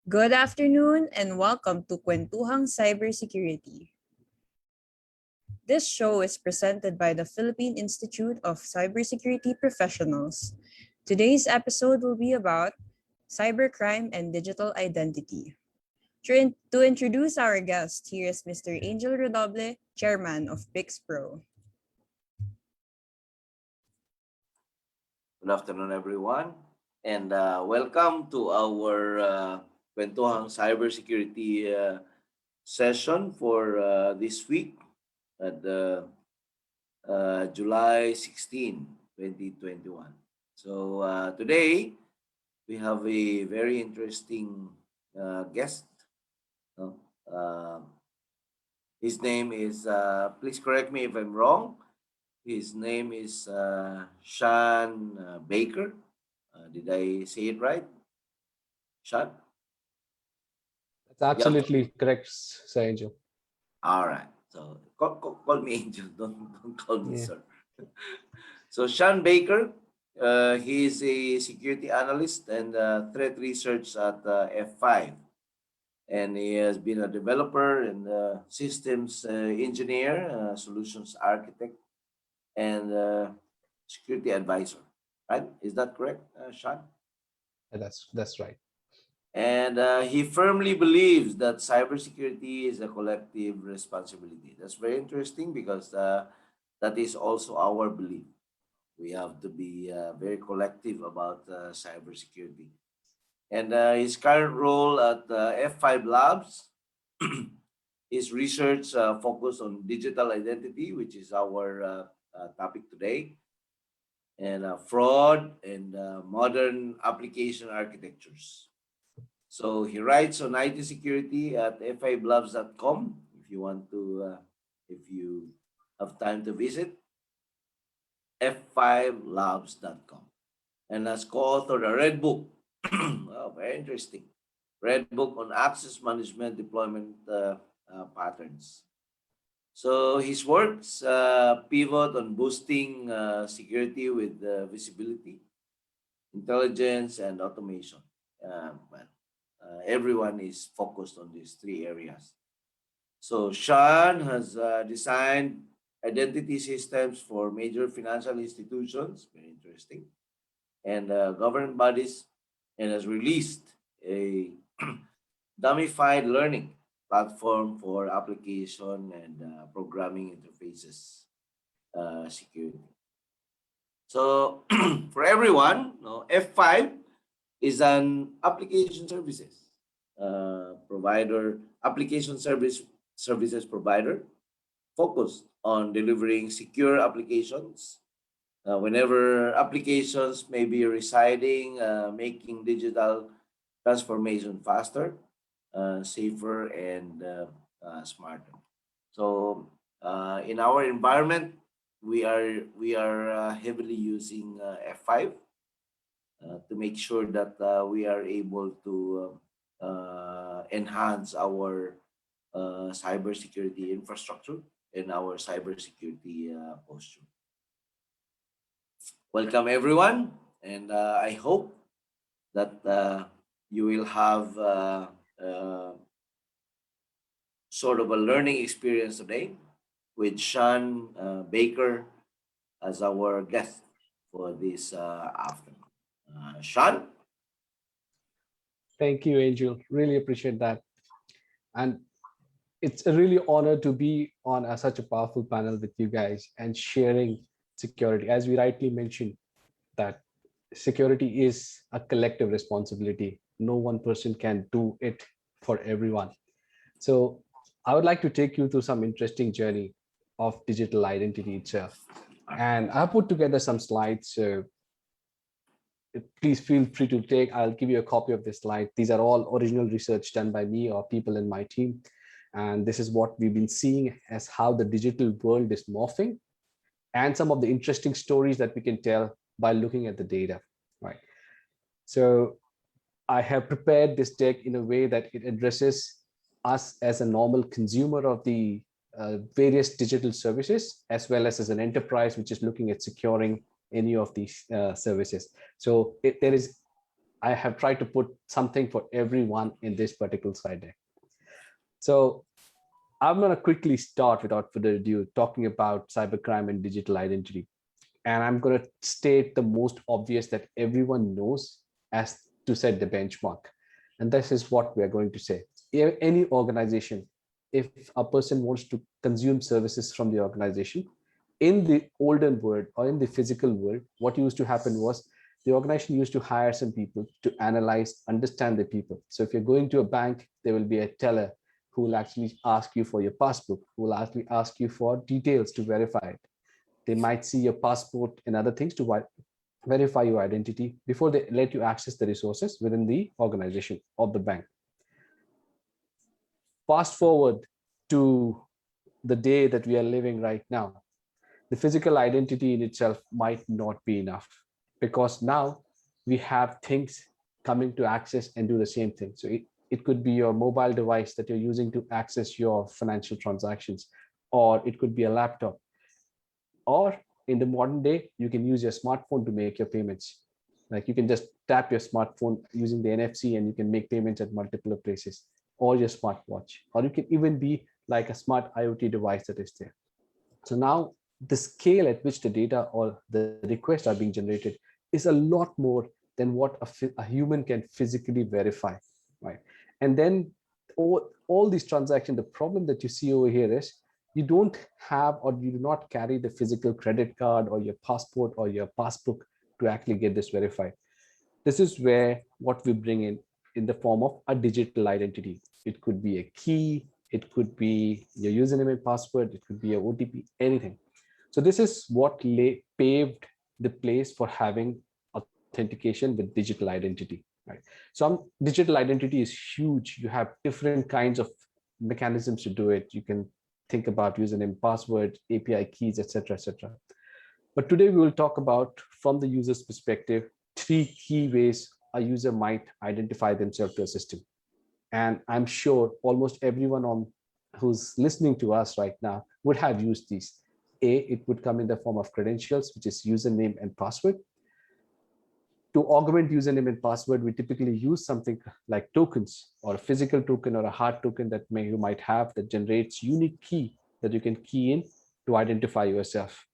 Good afternoon and welcome to Kwentuhang Cybersecurity. This show is presented by the Philippine Institute of Cybersecurity Professionals. Today's episode will be about cybercrime and digital identity. To introduce our guest, here is Mr. Angel Redoble, Chairman of PixPro. Good afternoon, everyone, and welcome to our Kwentuhang Cybersecurity session for this week at July 16, 2021. So today, we have a very interesting guest. His name is, please correct me if I'm wrong, his name is Sean Baker. Did I say it right? Sean? That's absolutely correct, Sir Angel. All right. So call me Angel. Don't call me sir. So Sean Baker, he is a security analyst and threat research at F5. And he has been a developer and systems engineer, solutions architect, and security advisor, right? Is that correct, Sean? That's right. And he firmly believes that cybersecurity is a collective responsibility. That's very interesting because that is also our belief. We have to be very collective about cybersecurity. And his current role at F5 Labs, his research focused on digital identity, which is our topic today, and fraud and modern application architectures. So he writes on IT security at f5labs.com if you want to, if you have time to visit, f5labs.com. And has co-authored a red book, oh, very interesting, red book on access management deployment patterns. So his works pivot on boosting security with visibility, intelligence, and automation. Everyone is focused on these three areas. So Sean has designed identity systems for major financial institutions, very interesting, and government bodies, and has released a gamified learning platform for application and programming interfaces security. So for everyone, F5 is an application services provider, services provider focused on delivering secure applications whenever applications may be residing, making digital transformation faster, safer, and smarter. So in our environment, we are heavily using F5 to make sure that we are able to enhance our cybersecurity infrastructure and our cybersecurity posture. Welcome everyone, and I hope that you will have sort of a learning experience today with Sean Baker as our guest for this afternoon. Sean? Thank you, Angel. Really appreciate that. And it's a really honor to be on such a powerful panel with you guys and sharing security. As we rightly mentioned, that security is a collective responsibility. No one person can do it for everyone. So I would like to take you through some interesting journey of digital identity itself. And I put together some slides. So please feel free to take. I'll give you a copy of this slide. These are all original research done by me or people in my team. And this is what we've been seeing as how the digital world is morphing and some of the interesting stories that we can tell by looking at the data, right? So I have prepared this deck in a way that it addresses us as a normal consumer of the various digital services, as well as an enterprise which is looking at securing any of these services. So there is I have tried to put something for everyone in this particular slide deck. So I'm going to quickly start without further ado talking about cybercrime and digital identity. And I'm going to state the most obvious that everyone knows as to set the benchmark. And this is what we are going to say. Any organization, if a person wants to consume services from the organization, in the olden world or in the physical world, what used to happen was the organization used to hire some people to analyze, understand the people. So if you're going to a bank, there will be a teller who will actually ask you for your passbook, who will actually ask you for details to verify it. They might see your passport and other things to verify your identity before they let you access the resources within the organization of the bank. Fast forward to the day that we are living right now. The physical identity in itself might not be enough, because now we have things coming to access and do the same thing. So it could be your mobile device that you're using to access your financial transactions, or it could be a laptop. Or in the modern day, you can use your smartphone to make your payments. Like you can just tap your smartphone using the NFC and you can make payments at multiple places, or your smartwatch, or you can even be like a smart IoT device that is there. So now the scale at which the data or the requests are being generated is a lot more than what a human can physically verify, right? And then all these transactions, the problem that you see over here is you don't have, or you do not carry the physical credit card or your passport or your passbook to actually get this verified. This is where what we bring in the form of a digital identity. It could be a key, it could be your username and password, it could be a OTP, anything. So this is what paved the place for having authentication with digital identity, right? So digital identity is huge. You have different kinds of mechanisms to do it. You can think about username, password, API keys, etc., etc. But today we will talk about, from the user's perspective, 3 key ways a user might identify themselves to a system. And I'm sure almost everyone who's listening to us right now would have used these. It would come in the form of credentials, which is username and password. To augment username and password, we typically use something like tokens, or a physical token or a hard token that you might have that generates unique key that you can key in to identify yourself.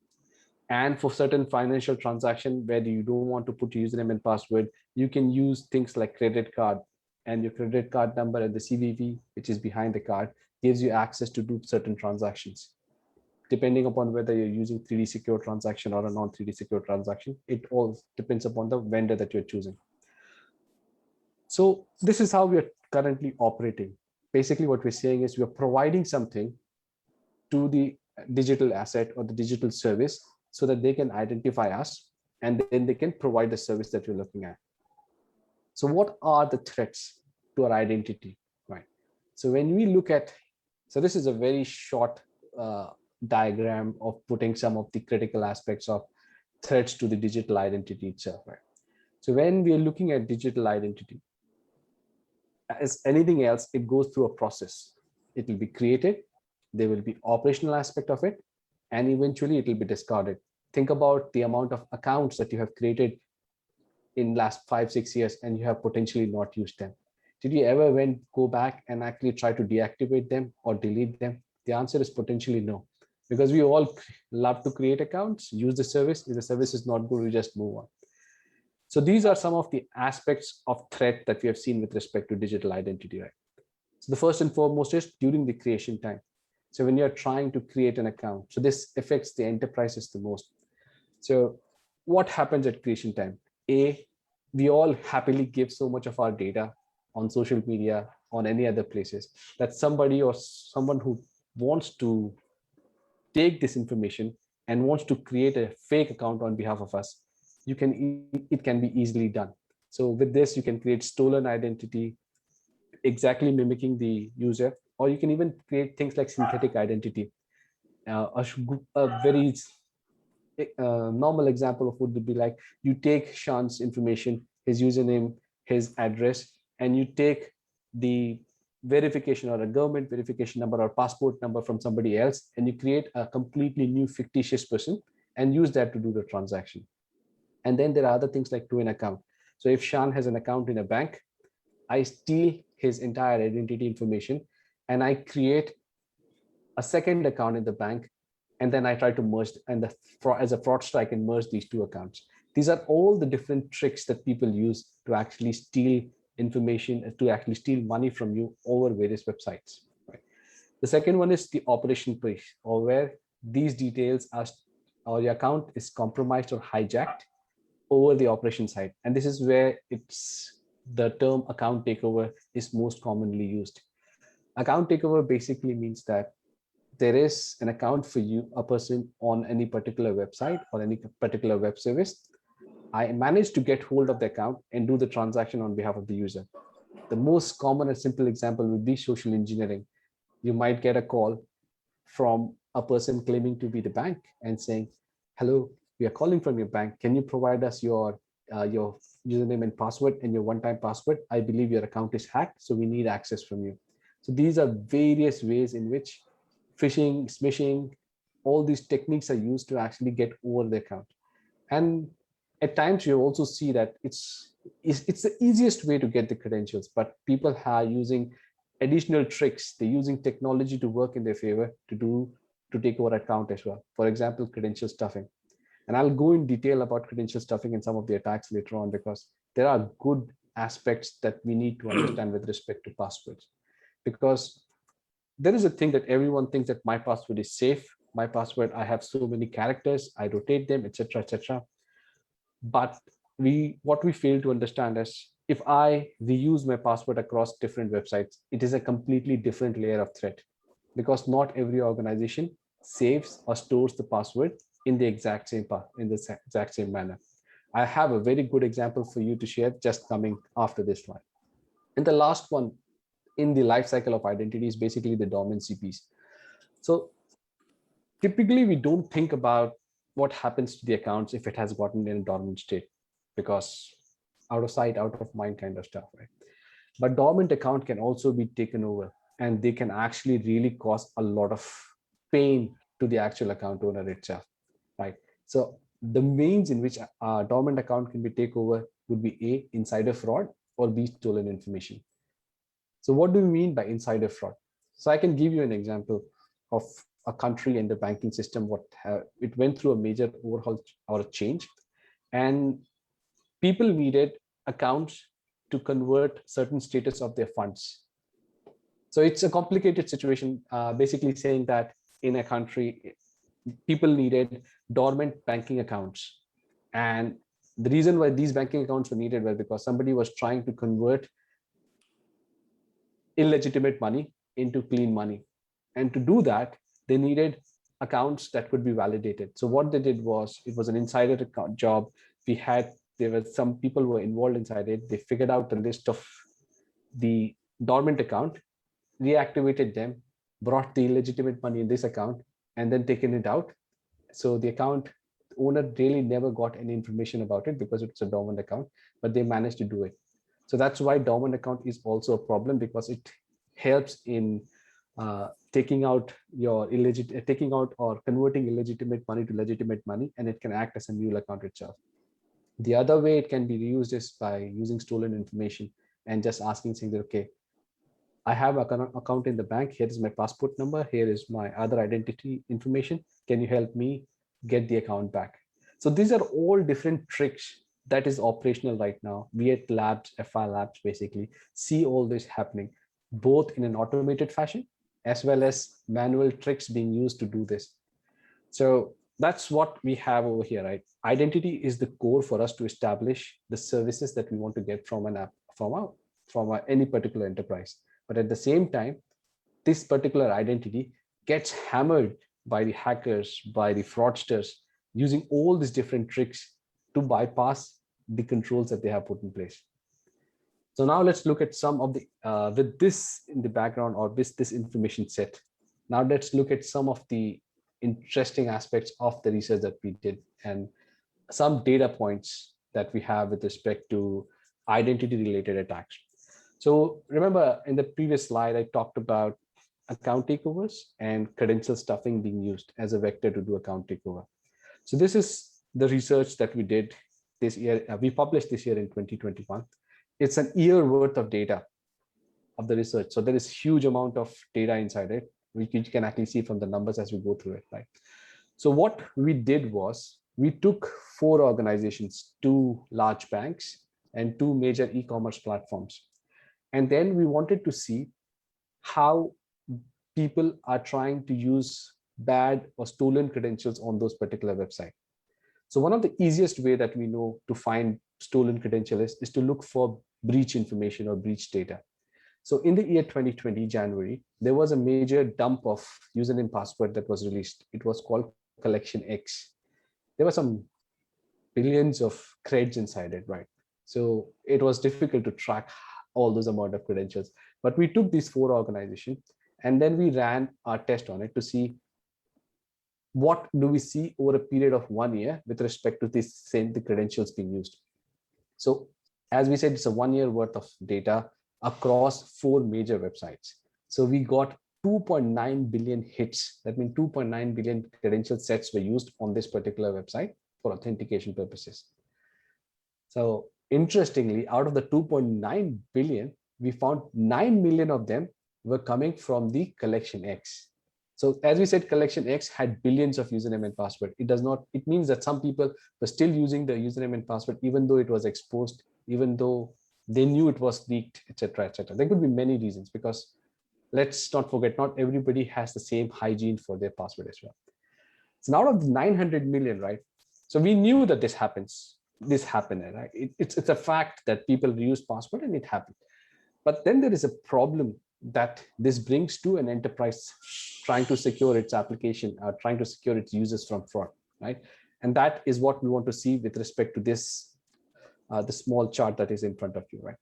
And for certain financial transaction where you don't want to put your username and password, you can use things like credit card, and your credit card number and the CVV, which is behind the card, gives you access to do certain transactions. Depending upon whether you're using 3D secure transaction or a non 3D secure transaction, it all depends upon the vendor that you're choosing. So this is how we are currently operating. Basically, what we're saying is we're providing something to the digital asset or the digital service so that they can identify us, and then they can provide the service that we're looking at. So what are the threats to our identity, right? So when we look at, so this is a very short diagram of putting some of the critical aspects of threats to the digital identity itself, right? So when we are looking at digital identity, as anything else, it goes through a process. It will be created, there will be operational aspect of it, and eventually it will be discarded. Think about the amount of accounts that you have created in last 5-6 years and you have potentially not used them. Did you ever go back and actually try to deactivate them or delete them? The answer is potentially no, because we all love to create accounts, use the service. If the service is not good, we just move on. So these are some of the aspects of threat that we have seen with respect to digital identity, right? So the first and foremost is during the creation time. So when you're trying to create an account, so this affects the enterprises the most. So what happens at creation time? We all happily give so much of our data on social media, on any other places, that somebody or someone who wants to take this information and wants to create a fake account on behalf of us, it can be easily done. So with this, you can create stolen identity, exactly mimicking the user, or you can even create things like synthetic identity. A very normal example of would be like, you take Sean's information, his username, his address, and you take the verification or a government verification number or passport number from somebody else, and you create a completely new fictitious person and use that to do the transaction. And then there are other things like twin account. So if Shan has an account in a bank, I steal his entire identity information and I create a second account in the bank, and then I try to merge, and as a fraudster, I can merge these two accounts. These are all the different tricks that people use to actually steal information, to actually steal money from you over various websites. Right? The second one is the operation page, or where these details are, or your account is compromised or hijacked over the operation side. And this is where the term account takeover is most commonly used. Account takeover basically means that there is an account for you, a person on any particular website or any particular web service. I manage to get hold of the account and do the transaction on behalf of the user. The most common and simple example would be social engineering. You might get a call from a person claiming to be the bank and saying, hello, we are calling from your bank. Can you provide us your username and password and your one-time password? I believe your account is hacked, so we need access from you. So these are various ways in which phishing, smishing, all these techniques are used to actually get over the account. And at times you also see that it's the easiest way to get the credentials, but people are using additional tricks. They're using technology to work in their favor to take over account as well. For example, credential stuffing. And I'll go in detail about credential stuffing and some of the attacks later on, because there are good aspects that we need to understand with respect to passwords. Because there is a thing that everyone thinks that my password is safe. My password, I have so many characters, I rotate them, etc., etc. But what we fail to understand is, if I reuse my password across different websites, it is a completely different layer of threat, because not every organization saves or stores the password in the exact same manner. I have a very good example for you to share just coming after this slide. And the last one in the life cycle of identity is basically the dormancy piece. So typically we don't think about what happens to the accounts if it has gotten in a dormant state, because out of sight, out of mind kind of stuff, right? But dormant account can also be taken over, and they can actually really cause a lot of pain to the actual account owner itself, right? So the means in which a dormant account can be taken over would be A, insider fraud, or B, stolen information. So what do we mean by insider fraud? So I can give you an example of a country and the banking system. It went through a major overhaul or a change, and people needed accounts to convert certain status of their funds. So it's a complicated situation, basically saying that in a country, people needed dormant banking accounts. And the reason why these banking accounts were needed was because somebody was trying to convert illegitimate money into clean money. And to do that, they needed accounts that could be validated. So what they did was, it was an insider account job. There were some people who were involved inside it. They figured out the list of the dormant account, reactivated them, brought the illegitimate money in this account, and then taken it out. So the account owner really never got any information about it because it's a dormant account, but they managed to do it. So that's why dormant account is also a problem, because it helps in taking out or converting illegitimate money to legitimate money, and it can act as a mule account itself. The other way it can be reused is by using stolen information and just saying that, okay, I have an account in the bank. Here is my passport number. Here is my other identity information. Can you help me get the account back? So these are all different tricks that is operational right now. V8 Labs, FI Labs basically see all this happening, both in an automated fashion as well as manual tricks being used to do this. So that's what we have over here, right? Identity is the core for us to establish the services that we want to get from an app, from any particular enterprise. But at the same time, this particular identity gets hammered by the hackers, by the fraudsters, using all these different tricks to bypass the controls that they have put in place. So now let's look at some of the, with this in the background, or this information set. Now let's look at some of the interesting aspects of the research that we did, and some data points that we have with respect to identity related attacks. So remember, in the previous slide, I talked about account takeovers and credential stuffing being used as a vector to do account takeover. So this is the research that we did this year. We published this year in 2021. It's an year worth of data of the research. So there is huge amount of data inside it. You can actually see from the numbers as we go through it, right? So what we did was we took 4 organizations, 2 large banks and 2 major e-commerce platforms. And then we wanted to see how people are trying to use bad or stolen credentials on those particular websites. So one of the easiest way that we know to find stolen credential is to look for breach information or breach data. So in the year 2020, January, there was a major dump of username password that was released. It was called Collection X. There were some billions of creds inside it, right? So it was difficult to track all those amount of credentials. But we took these 4 organizations and then we ran our test on it to see what do we see over a period of 1 year with respect to the credentials being used. So as we said, it's a 1 year worth of data across 4 major websites. So we got 2.9 billion hits. That means 2.9 billion credential sets were used on this particular website for authentication purposes. So interestingly, out of the 2.9 billion, we found 9 million of them were coming from the Collection X. So as we said, Collection X had billions of username and password. It means that some people were still using the username and password, even though it was exposed, even though they knew it was leaked, etc., etc. There could be many reasons, because let's not forget, not everybody has the same hygiene for their password as well. So out of the 900 million, right? So we knew that this happened, right? It's a fact that people reuse password and it happened. But then there is a problem that this brings to an enterprise trying to secure its application, trying to secure its users from fraud, right? And that is what we want to see with respect to this, the small chart that is in front of you, right?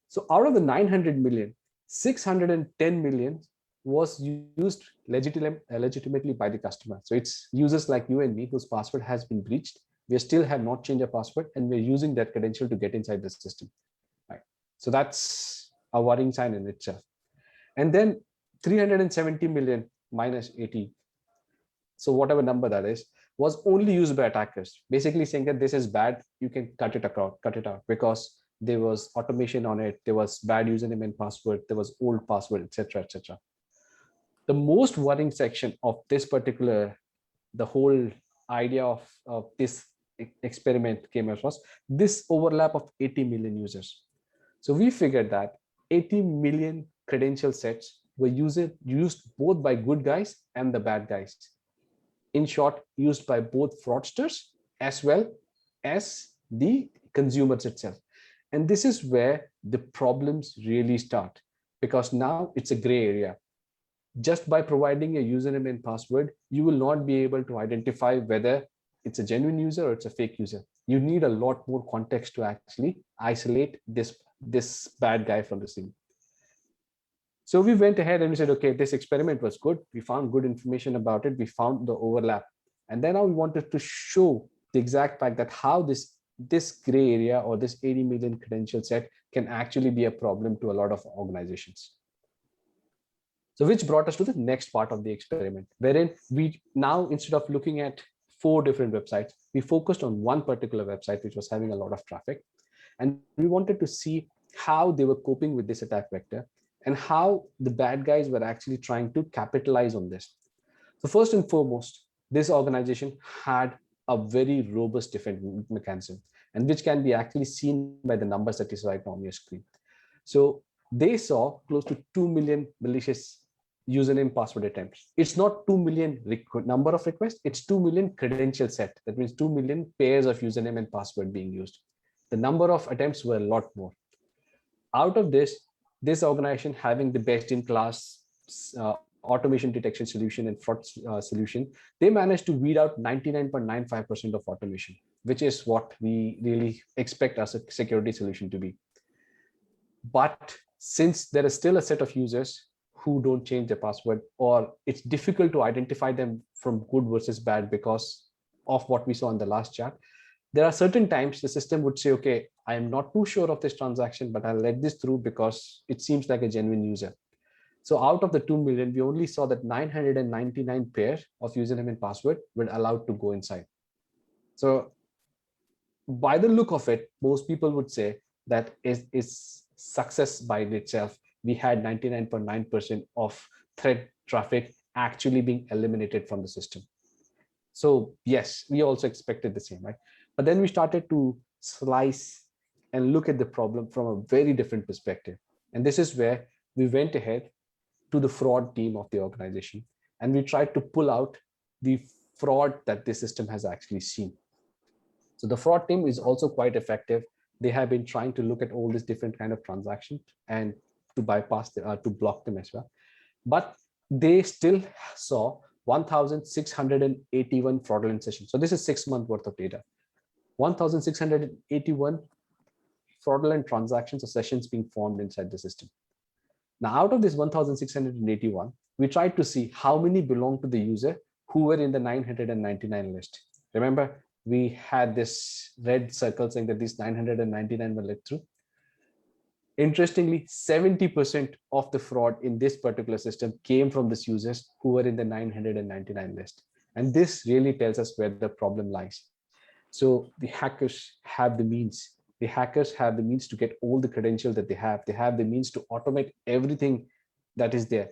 So out of the 900 million, 610 million was used legitimately by the customer. So it's users like you and me whose password has been breached. We still have not changed our password and we're using that credential to get inside the system, right? So that's a worrying sign in itself. And then 370 million minus 80, so whatever number that is, was only used by attackers, basically saying that this is bad, you can cut it out, because there was automation on it, there was bad username and password, there was old password, etc., etc. The most worrying section of this particular, the whole idea of this experiment came across this overlap of 80 million users. So we figured that 80 million credential sets were used both by good guys and the bad guys. In short, used by both fraudsters as well as the consumers itself. And this is where the problems really start, because now it's a gray area. Just by providing a username and password, you will not be able to identify whether it's a genuine user or it's a fake user. You need a lot more context to actually isolate this bad guy from the scene. So we went ahead and we said, okay, this experiment was good. We found good information about it. We found the overlap. And then now we wanted to show the exact fact that how this gray area or this 80 million credential set can actually be a problem to a lot of organizations. So which brought us to the next part of the experiment, wherein we now, instead of looking at 4 different websites, we focused on one particular website which was having a lot of traffic. And we wanted to see how they were coping with this attack vector and how the bad guys were actually trying to capitalize on this. So first and foremost, this organization had a very robust defense mechanism, and which can be actually seen by the numbers that is right now on your screen. So they saw close to 2 million malicious username password attempts. It's not 2 million number of requests, it's 2 million credential set. That means 2 million pairs of username and password being used. The number of attempts were a lot more. Out of this organization having the best-in-class automation detection solution and fraud solution, they managed to weed out 99.95% of automation, which is what we really expect as a security solution to be. But since there is still a set of users who don't change their password, or it's difficult to identify them from good versus bad because of what we saw in the last chart, there are certain times the system would say, okay, I am not too sure of this transaction, but I'll let this through because it seems like a genuine user. So out of the 2 million, we only saw that 999 pairs of username and password were allowed to go inside. So by the look of it, most people would say that is success by itself. We had 99.9% of threat traffic actually being eliminated from the system. So yes, we also expected the same, right? But then we started to slice and look at the problem from a very different perspective. And this is where we went ahead to the fraud team of the organization, and we tried to pull out the fraud that the system has actually seen. So the fraud team is also quite effective. They have been trying to look at all these different kind of transactions and to bypass to block them as well. But they still saw 1,681 fraudulent sessions. So this is 6 months worth of data. 1,681 fraudulent transactions or sessions being formed inside the system. Now, out of this 1,681, we tried to see how many belong to the user who were in the 999 list. Remember, we had this red circle saying that these 999 were let through. Interestingly, 70% of the fraud in this particular system came from these users who were in the 999 list. And this really tells us where the problem lies. So the hackers have the means. The hackers have the means to get all the credentials that they have. They have the means to automate everything that is there.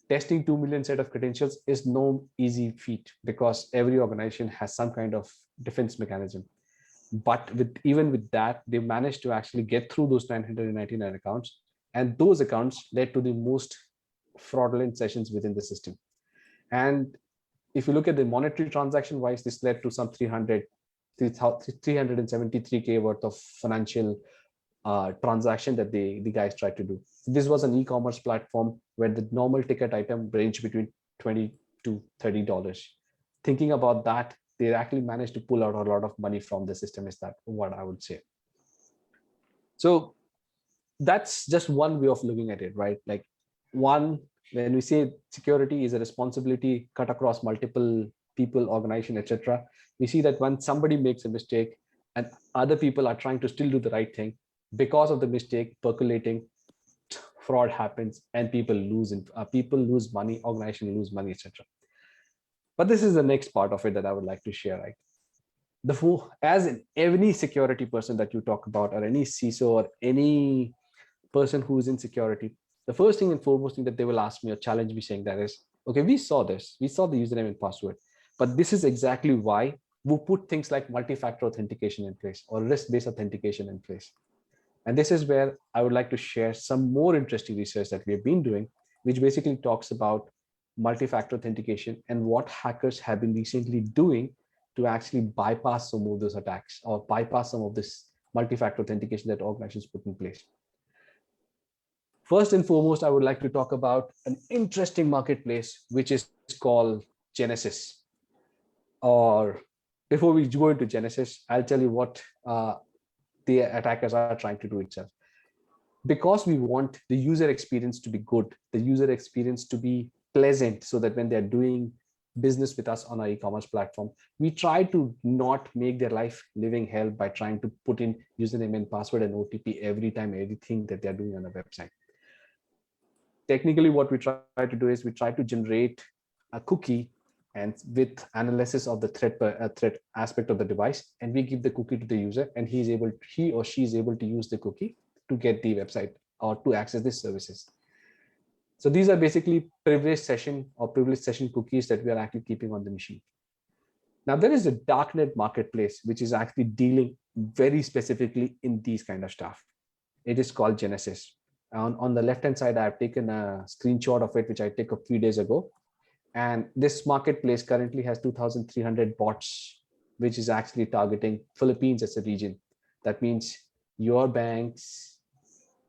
Testing 2 million set of credentials is no easy feat because every organization has some kind of defense mechanism. But even with that, they managed to actually get through those 999 accounts. And those accounts led to the most fraudulent sessions within the system. And if you look at the monetary transaction wise, this led to some 373K worth of financial transaction that the guys tried to do. This was an e-commerce platform where the normal ticket item ranged between $20 to $30. Thinking about that, they actually managed to pull out a lot of money from the system, is that what I would say. So that's just one way of looking at it, right? Like one, when we say security is a responsibility cut across multiple people, organization, etc., we see that when somebody makes a mistake and other people are trying to still do the right thing, because of the mistake percolating, fraud happens and people lose money, organization lose money, etc. But this is the next part of it that I would like to share, right? As in any security person that you talk about, or any CISO or any person who is in security, the first thing and foremost thing that they will ask me or challenge me saying that is, okay, we saw the username and password, but this is exactly why we put things like multi-factor authentication in place or risk-based authentication in place. And this is where I would like to share some more interesting research that we have been doing, which basically talks about multi-factor authentication and what hackers have been recently doing to actually bypass some of those attacks or bypass some of this multi-factor authentication that organizations put in place. First and foremost, I would like to talk about an interesting marketplace, which is called Genesis. Or before we go into Genesis, I'll tell you what the attackers are trying to do itself. Because we want the user experience to be good, the user experience to be pleasant, so that when they're doing business with us on our e-commerce platform, we try to not make their life living hell by trying to put in username and password and OTP every time, everything that they're doing on a website. Technically, what we try to do is we try to generate a cookie and with analysis of the threat aspect of the device, and we give the cookie to the user, and he or she is able to use the cookie to get the website or to access the services. So these are basically privileged session cookies that we are actually keeping on the machine. Now there is a darknet marketplace which is actually dealing very specifically in these kind of stuff. It is called Genesis. On the left hand side, I have taken a screenshot of it, which I took a few days ago. And this marketplace currently has 2,300 bots, which is actually targeting Philippines as a region. That means your banks,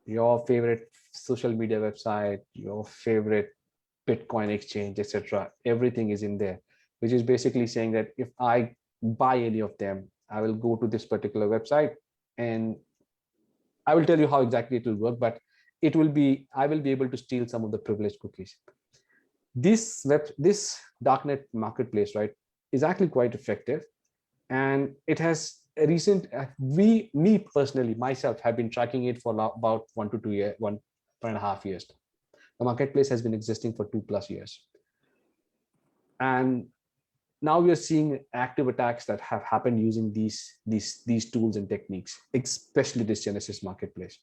your favorite social media website, your favorite Bitcoin exchange, etc. Everything is in there, which is basically saying that if I buy any of them, I will go to this particular website and I will tell you how exactly it will work, but I will be able to steal some of the privileged cookies. This darknet marketplace, right, is actually quite effective, and it has a recent. Me personally, myself, have been tracking it for about 1.5 years. The marketplace has been existing for 2+ years, and now we are seeing active attacks that have happened using these tools and techniques, especially this Genesis marketplace.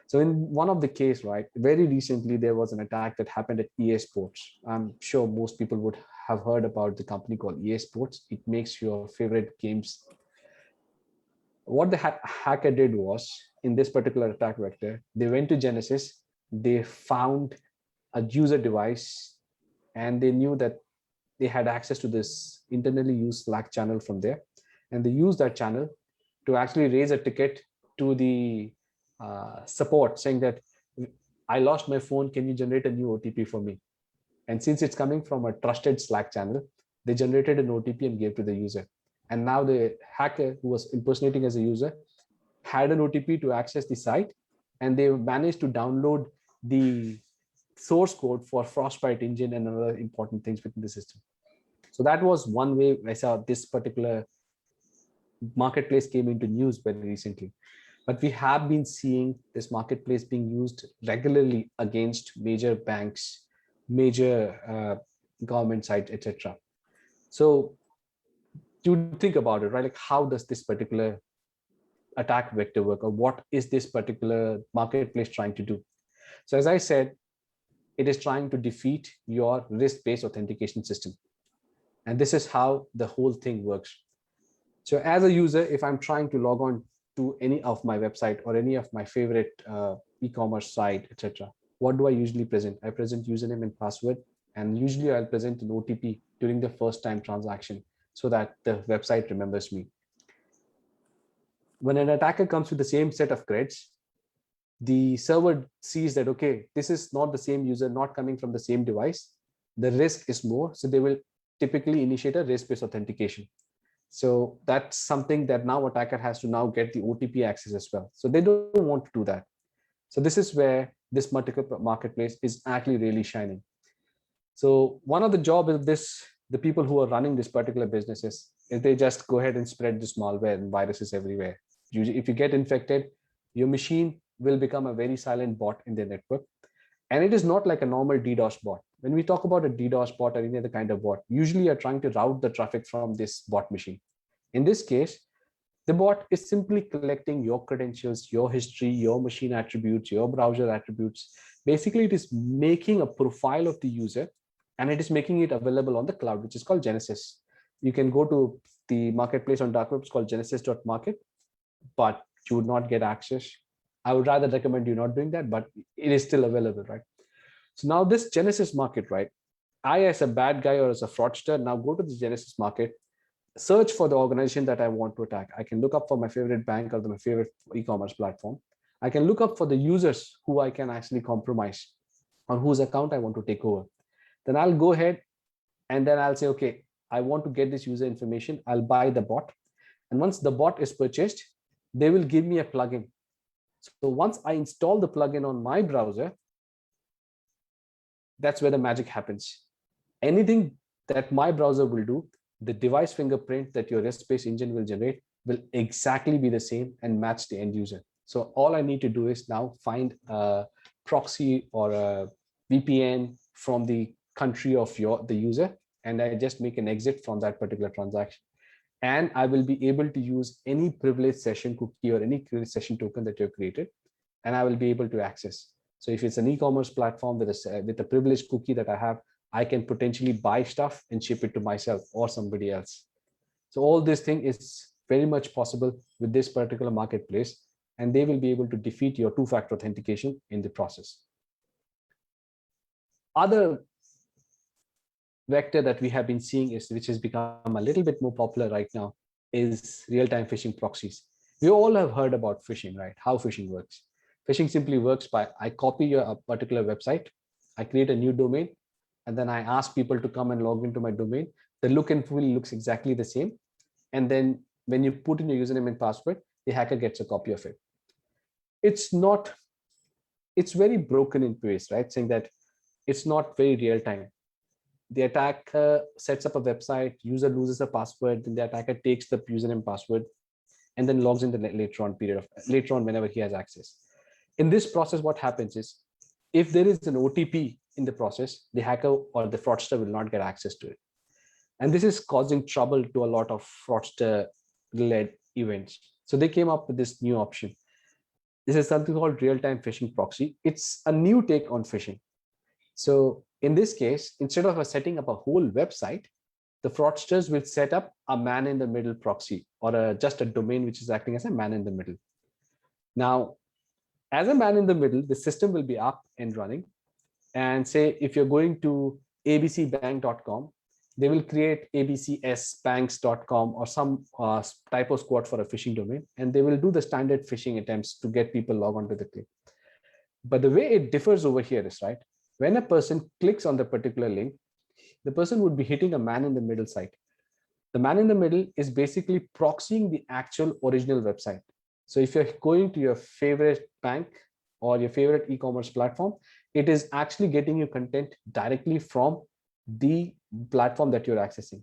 So in one of the case, right, very recently there was an attack that happened at EA Sports. I'm sure most people would have heard about the company called EA Sports. It makes your favorite games. What the hacker did was, in this particular attack vector, they went to Genesis, they found a user device, and they knew that they had access to this internally used Slack channel from there. And they used that channel to actually raise a ticket to the support saying that I lost my phone, can you generate a new OTP for me? And since it's coming from a trusted Slack channel, they generated an OTP and gave to the user. And now the hacker who was impersonating as a user had an OTP to access the site, and they managed to download the source code for Frostbite engine and other important things within the system. So that was one way I saw this particular marketplace came into news very recently. But we have been seeing this marketplace being used regularly against major banks, major government sites, etc. So to think about it, right? Like, how does this particular attack vector work, or what is this particular marketplace trying to do? So as I said, it is trying to defeat your risk-based authentication system. And this is how the whole thing works. So as a user, if I'm trying to log on to any of my website or any of my favorite e-commerce site, etc., what do I usually present? I present username and password, and usually I'll present an OTP during the first time transaction so that the website remembers me. When an attacker comes with the same set of creds, the server sees that, okay, this is not the same user, not coming from the same device. The risk is more, so they will typically initiate a risk-based authentication. So that's something that now attacker has to now get the OTP access as well. So they don't want to do that. So this is where this particular marketplace is actually really shining. So one of the job of this, the people who are running this particular businesses, is they just go ahead and spread this malware and viruses everywhere. If you get infected, your machine will become a very silent bot in their network. And it is not like a normal DDoS bot. When we talk about a DDoS bot or any other kind of bot, usually you're trying to route the traffic from this bot machine. In this case, the bot is simply collecting your credentials, your history, your machine attributes, your browser attributes. Basically, it is making a profile of the user, and it is making it available on the cloud, which is called Genesis. You can go to the marketplace on dark web, it's called genesis.market, but you would not get access. I would rather recommend you not doing that, but it is still available, right? So now this Genesis market, right? I, as a bad guy or as a fraudster, now go to the Genesis market, search for the organization that I want to attack. I can look up for my favorite bank or my favorite e-commerce platform. I can look up for the users who I can actually compromise, on whose account I want to take over. Then I'll go ahead and then I'll say, okay, I want to get this user information. I'll buy the bot. And once the bot is purchased, they will give me a plugin. So once I install the plugin on my browser, that's where the magic happens. Anything that my browser will do, the device fingerprint that your REST-based engine will generate will exactly be the same and match the end user. So all I need to do is now find a proxy or a VPN from the country of the user, and I just make an exit from that particular transaction. And I will be able to use any privileged session cookie or any session token that you've created, and I will be able to access. So if it's an e-commerce platform with a privileged cookie that I have, I can potentially buy stuff and ship it to myself or somebody else. So all this thing is very much possible with this particular marketplace, and they will be able to defeat your two-factor authentication in the process. Other vector that we have been seeing is, which has become a little bit more popular right now, is real-time phishing proxies. We all have heard about phishing, right? How phishing works. Phishing simply works by, I copy a particular website, I create a new domain, and then I ask people to come and log into my domain. The look and feel looks exactly the same. And then when you put in your username and password, the hacker gets a copy of it. It's very broken in ways, right? Saying that it's not very real time. The attacker sets up a website, user loses a password, then the attacker takes the username and password and then logs in the later on whenever he has access. In this process, what happens is, if there is an OTP in the process, the hacker or the fraudster will not get access to it. And this is causing trouble to a lot of fraudster-led events. So they came up with this new option. This is something called real-time phishing proxy. It's a new take on phishing. So in this case, instead of setting up a whole website, the fraudsters will set up a man-in-the-middle proxy, or just a domain which is acting as a man in the middle. Now, as a man in the middle, the system will be up and running. And say if you're going to abcbank.com, they will create abcsbanks.com or some typo squad for a phishing domain, and they will do the standard phishing attempts to get people log on to the click. But the way it differs over here is, right, when a person clicks on the particular link, the person would be hitting a man in the middle site. The man in the middle is basically proxying the actual original website. So if you're going to your favorite bank or your favorite e-commerce platform, it is actually getting you content directly from the platform that you're accessing.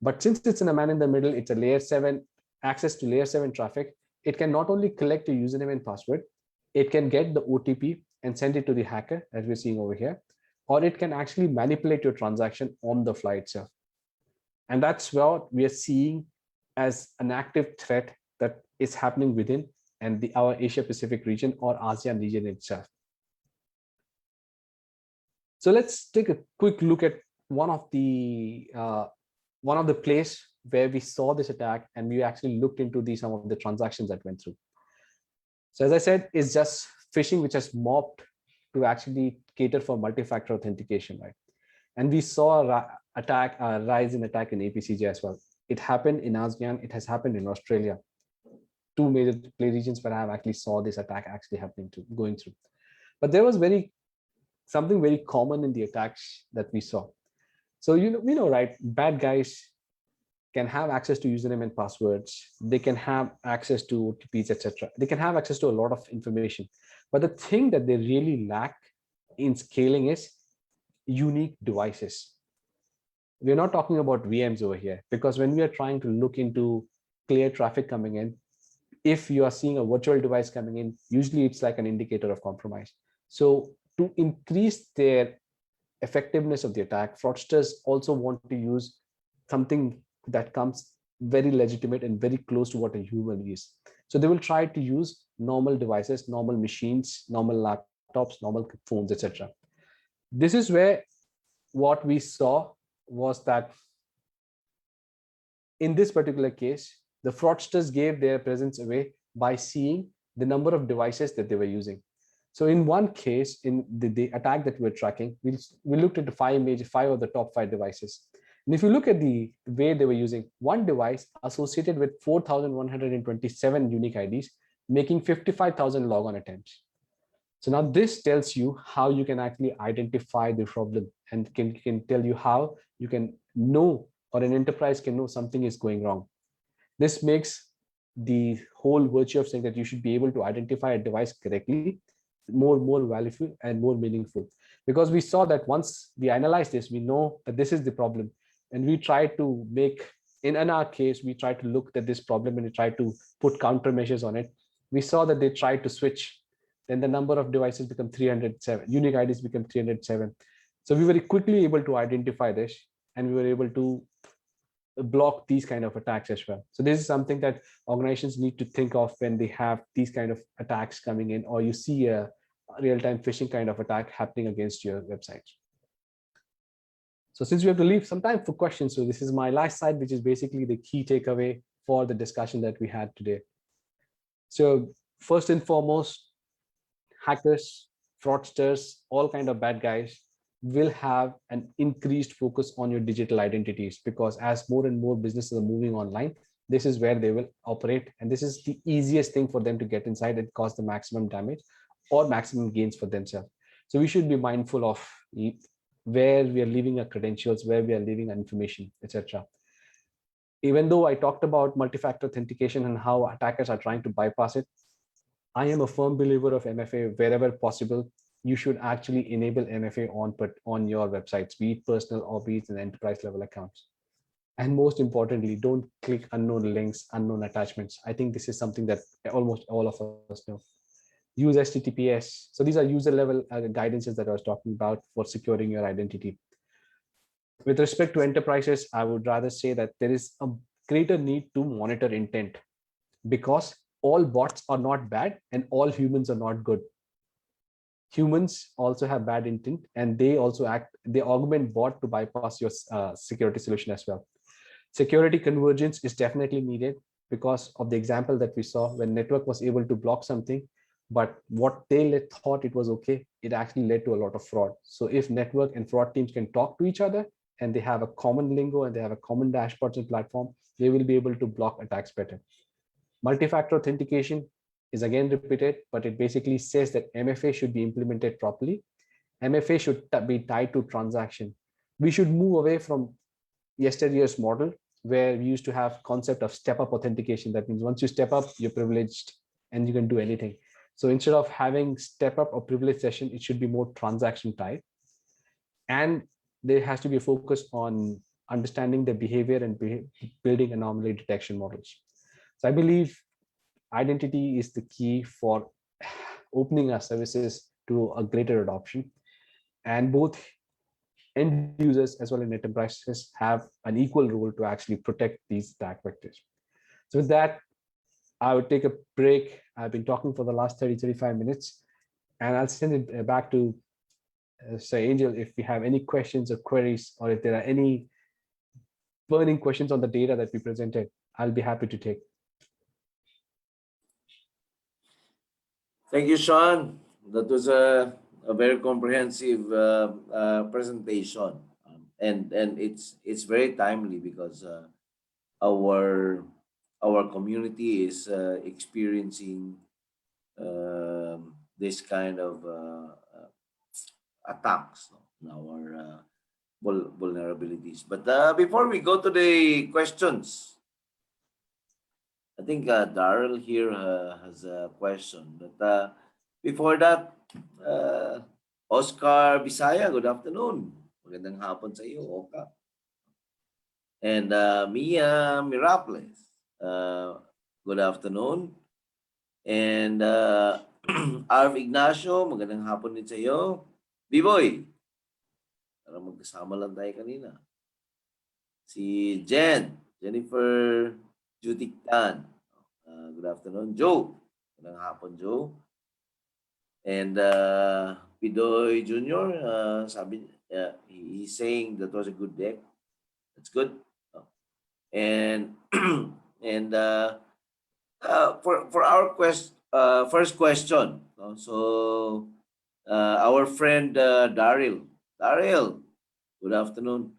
But since it's in a man in the middle, it's a layer 7 access to layer 7 traffic. It can not only collect your username and password, it can get the OTP and send it to the hacker, as we're seeing over here, or it can actually manipulate your transaction on the fly itself. And that's what we are seeing as an active threat that is happening within our Asia Pacific region or ASEAN region itself. So let's take a quick look at one of the place where we saw this attack, and we actually looked into some of the transactions that went through. So as I said, it's just phishing which has morphed to actually cater for multi-factor authentication, right? And we saw a rise in attack in APCJ as well. It happened in ASEAN. It has happened in Australia. Two major play regions where I have actually saw this attack actually going through. But there was something very common in the attacks that we saw. So we know, right? Bad guys can have access to username and passwords. They can have access to OTPs, etc. They can have access to a lot of information. But the thing that they really lack in scaling is unique devices. We're not talking about VMs over here, because when we are trying to look into clear traffic coming in, if you are seeing a virtual device coming in, usually it's like an indicator of compromise. So to increase their effectiveness of the attack, fraudsters also want to use something that comes very legitimate and very close to what a human is. So they will try to use normal devices, normal machines, normal laptops, normal phones, etc. This is where what we saw was that in this particular case, the fraudsters gave their presence away by seeing the number of devices that they were using. So in one case, in the attack that we're tracking, we looked at the five of the top 5 devices. And if you look at the way they were using, one device associated with 4,127 unique IDs, making 55,000 logon attempts. So now this tells you how you can actually identify the problem, and can tell you how you can know, or an enterprise can know something is going wrong. This makes the whole virtue of saying that you should be able to identify a device correctly more valuable and more meaningful, because we saw that once we analyze this, we know that this is the problem, and we try to make, in our case, we try to look at this problem and we try to put countermeasures on it. We saw that they tried to switch, then the number of devices become 307, unique IDs become 307. So we were quickly able to identify this, and we were able to block these kind of attacks as well. So this is something that organizations need to think of when they have these kind of attacks coming in, or you see a real-time phishing kind of attack happening against your websites. So since we have to leave some time for questions, so this is my last slide, which is basically the key takeaway for the discussion that we had today. So first and foremost, hackers, fraudsters, all kind of bad guys will have an increased focus on your digital identities, because as more and more businesses are moving online, this is where they will operate, and this is the easiest thing for them to get inside and cause the maximum damage or maximum gains for themselves. So we should be mindful of where we are leaving our credentials, where we are leaving our information, etc. Even though I talked about multi-factor authentication and how attackers are trying to bypass it, I am a firm believer of MFA. Wherever possible, you should actually enable MFA on your websites, be it personal or be it in enterprise level accounts. And most importantly, don't click unknown links, unknown attachments. I think this is something that almost all of us know. Use HTTPS. So these are user level guidances that I was talking about for securing your identity. With respect to enterprises, I would rather say that there is a greater need to monitor intent, because all bots are not bad and all humans are not good. Humans also have bad intent, and they augment bot to bypass your security solution as well. Security convergence is definitely needed because of the example that we saw when network was able to block something, but what they thought it was okay, it actually led to a lot of fraud. So if network and fraud teams can talk to each other and they have a common lingo and they have a common dashboards and platform, they will be able to block attacks better. Multi-factor authentication is again repeated, but it basically says that MFA should be implemented properly. MFA should be tied to transaction. We should move away from yesterday's model where we used to have concept of step-up authentication. That means once you step up, you're privileged and you can do anything. So instead of having step-up or privilege session, it should be more transaction type. And there has to be a focus on understanding the behavior and building anomaly detection models. So I believe identity is the key for opening our services to a greater adoption. And both end users as well as enterprises have an equal role to actually protect these attack vectors. So with that, I would take a break. I've been talking for the last 35 minutes, and I'll send it back to Sir Angel if we have any questions or queries, or if there are any burning questions on the data that we presented, I'll be happy to take. Thank you, Sean. That was a very comprehensive presentation, and it's very timely because our community is experiencing this kind of attacks on our vulnerabilities. But before we go to the questions, I think Darrell here has a question. But before that, Oscar Bisaya, good afternoon. Magandang hapon sa iyo, Oka. And Mia Miraples, good afternoon. And Arv Ignacio, magandang hapon din sa iyo. B-Boy, para magkasama lang tayo kanina. Si Jennifer Jutiktan, good afternoon. Joe, magandang hapon, Joe. And Pidoy Jr., he's saying that was a good deck. That's good. And and for our first question, so our friend Daryl, good afternoon.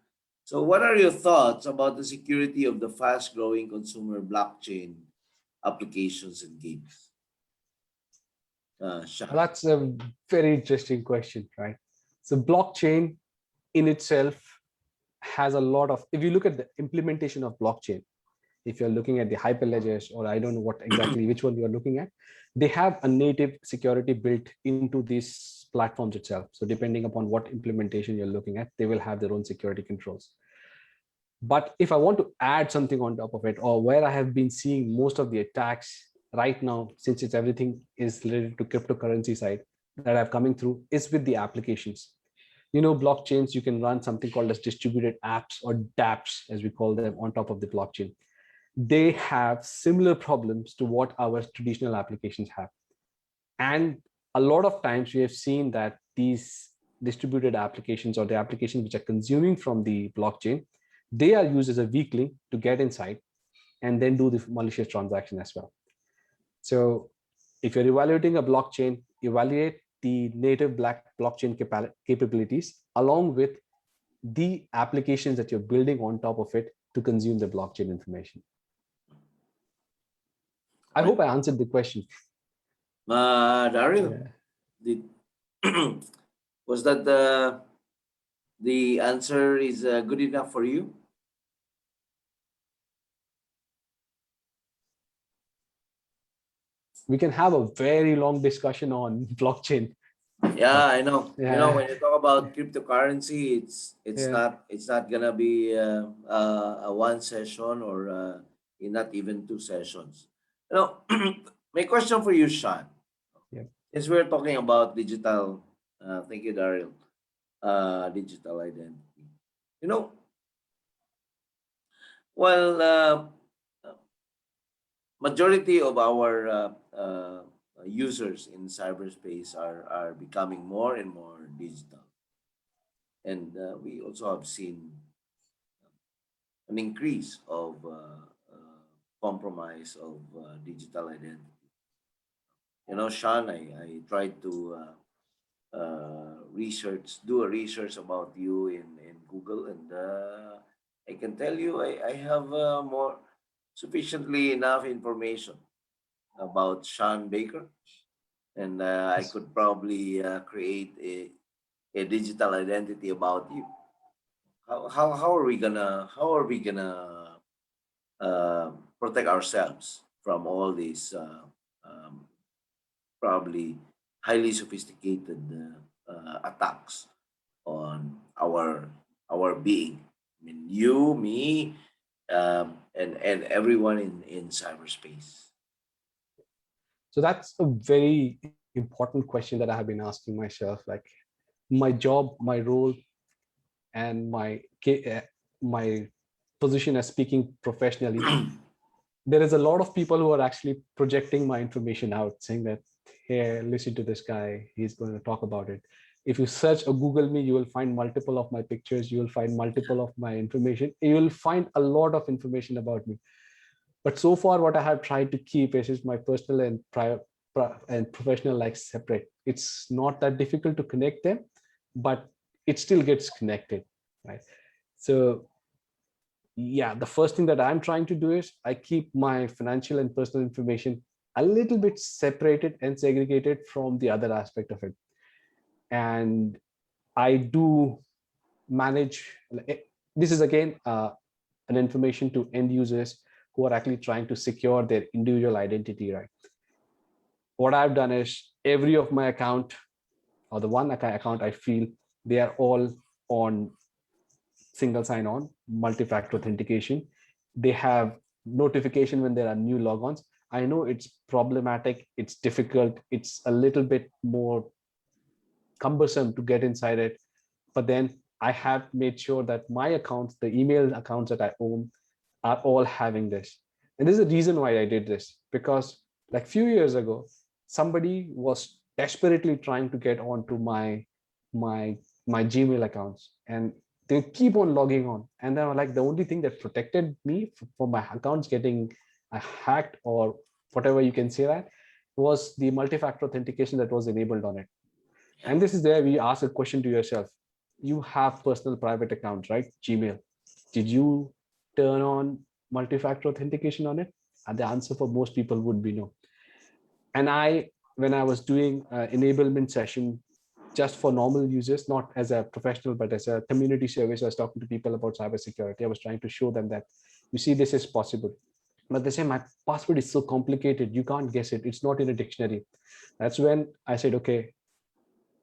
So what are your thoughts about the security of the fast-growing consumer blockchain applications and games? That's a very interesting question, right? So blockchain in itself has a lot of, if you look at the implementation of blockchain, if you're looking at the hyperledgers, or I don't know what exactly which one you're looking at, they have a native security built into these platforms itself. So depending upon what implementation you're looking at, they will have their own security controls. But if I want to add something on top of it, or where I have been seeing most of the attacks right now, since it's everything is related to cryptocurrency side that are coming through, is with the applications. You know, blockchains, you can run something called as distributed apps, or dApps as we call them, on top of the blockchain. They have similar problems to what our traditional applications have. And a lot of times we have seen that these distributed applications, or the applications which are consuming from the blockchain, they are used as a weak link to get inside and then do the malicious transaction as well. So if you're evaluating a blockchain, evaluate the native blockchain capabilities along with the applications that you're building on top of it to consume the blockchain information. I hope I answered the question. Daryl, was that the answer is good enough for you? We can have a very long discussion on blockchain. Yeah, I know. Yeah. You know, when you talk about cryptocurrency, it's not gonna be a one session or not even two sessions. You know, my question for you, Sean. Yeah. Since we're talking about digital, thank you, Daryl. Digital identity. You know, well, majority of our users in cyberspace are becoming more and more digital, and we also have seen an increase of compromise of digital identity. You know, Sean, I tried to do a research about you in Google, and I can tell you I have more sufficiently enough information about Sean Baker, and I Yes. could probably create a digital identity about you. How are we gonna protect ourselves from all these um, probably highly sophisticated attacks on our being? I mean, you, me, and everyone in cyberspace. So that's a very important question that I have been asking myself. Like my job, my role, and my position as speaking professionally, there is a lot of people who are actually projecting my information out, saying that, hey, listen to this guy, he's going to talk about it. If you search or Google me, you will find multiple of my pictures, you will find multiple of my information, you will find a lot of information about me. But so far what I have tried to keep is my personal and and professional life separate. It's not that difficult to connect them, but it still gets connected, right? So yeah, the first thing that I'm trying to do is I keep my financial and personal information a little bit separated and segregated from the other aspect of it. And I do manage, this is again an information to end users who are actually trying to secure their individual identity, right? What I've done is every of my account, or the one account I feel, they are all on single sign-on, multi-factor authentication. They have notification when there are new logons. I know it's problematic, it's difficult, it's a little bit more cumbersome to get inside it, but then I have made sure that my accounts, the email accounts that I own, are all having this. And there's a reason why I did this, because like few years ago, somebody was desperately trying to get onto my my Gmail accounts, and they keep on logging on. And then like the only thing that protected me from my accounts getting hacked, or whatever you can say, that was the multi-factor authentication that was enabled on it. Yeah. And this is where we ask a question to yourself. You have personal private accounts, right? Gmail. Did you turn on multi-factor authentication on it? And the answer for most people would be no. And when I was doing enablement session just for normal users, not as a professional, but as a community service, I was talking to people about cybersecurity. I was trying to show them that, you see, this is possible. But they say, my password is so complicated, you can't guess it. It's not in a dictionary. That's when I said, okay,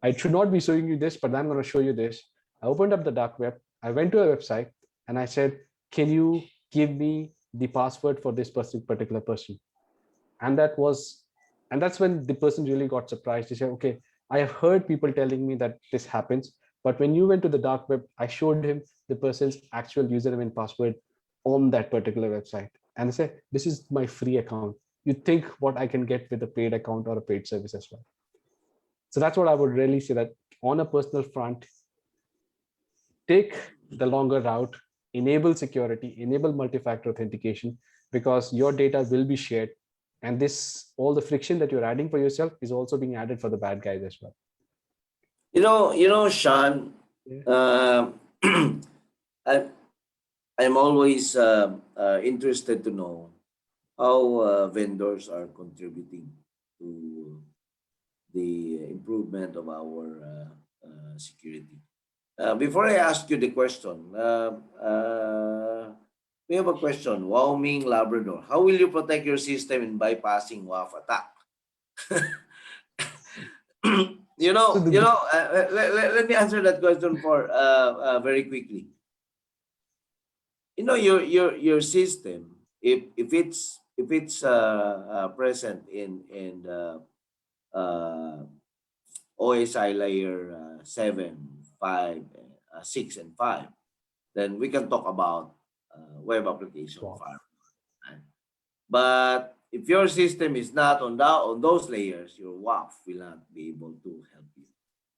I should not be showing you this, but I'm going to show you this. I opened up the dark web. I went to a website and I said, can you give me the password for this particular person? And that's when the person really got surprised. He said, okay, I have heard people telling me that this happens, but when you went to the dark web, I showed him the person's actual username and password on that particular website. And I said, this is my free account. You think what I can get with a paid account or a paid service as well. So that's what I would really say, that on a personal front, take the longer route, enable security, enable multi-factor authentication, because your data will be shared. And this, all the friction that you're adding for yourself is also being added for the bad guys as well. Sean, Yeah. uh, I, I'm always interested to know how vendors are contributing to the improvement of our security. Before I ask you the question, we have a question. Wyoming Labrador. How will you protect your system in bypassing WAF attack? So the Let me answer that question for very quickly. Your system, if it's present in the OSI layer 7, 5, 6, and 5, then we can talk about web application Wow. firewall. Right? But if your system is not on those layers, your WAF will not be able to help you.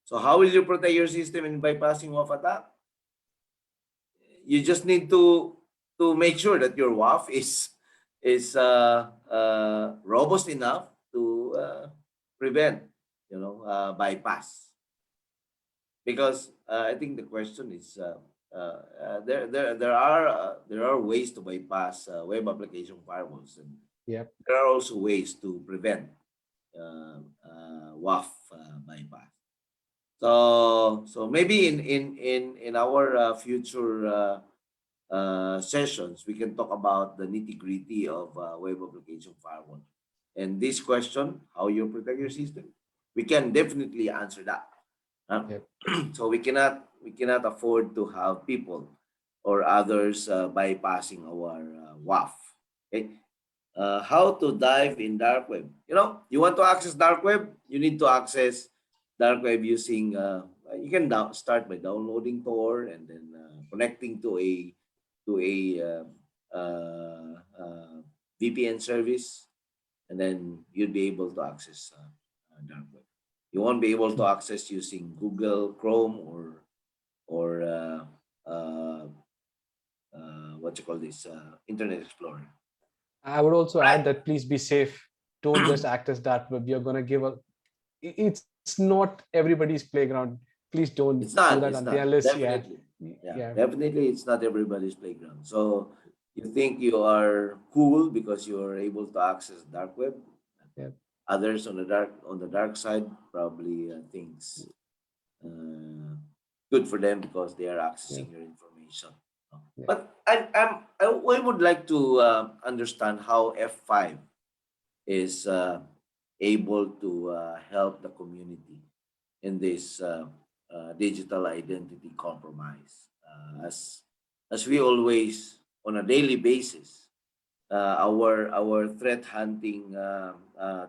So how will you protect your system in bypassing WAF attack? You just need to make sure that your WAF is robust enough to prevent, bypass. Because I think the question is there are ways to bypass web application firewalls, and Yep. there are also ways to prevent WAF bypass. So maybe in our future sessions, we can talk about the nitty-gritty of web application firewall. And this question, how you protect your system, we can definitely answer that. Yep. So we cannot afford to have people or others bypassing our WAF. Okay. How to dive in dark web? You want to access dark web, you need to access dark web using. You can start by downloading Tor and then connecting to a VPN service, and then you'll be able to access dark web. You won't be able to access using Google Chrome or what you call this Internet Explorer. I would also Right. add that please be safe. Don't just access dark web. You're gonna give a. It's not everybody's playground. Please don't It's do not. that It's until not. unless Definitely. Yeah. yeah. Definitely, it's not everybody's playground. So you think you are cool because you are able to access dark web. Yeah. Others on the dark side probably thinks good for them because they are accessing your information. Yeah. But I would like to understand how F5 is able to help the community in this digital identity compromise. As we always, on a daily basis, our threat hunting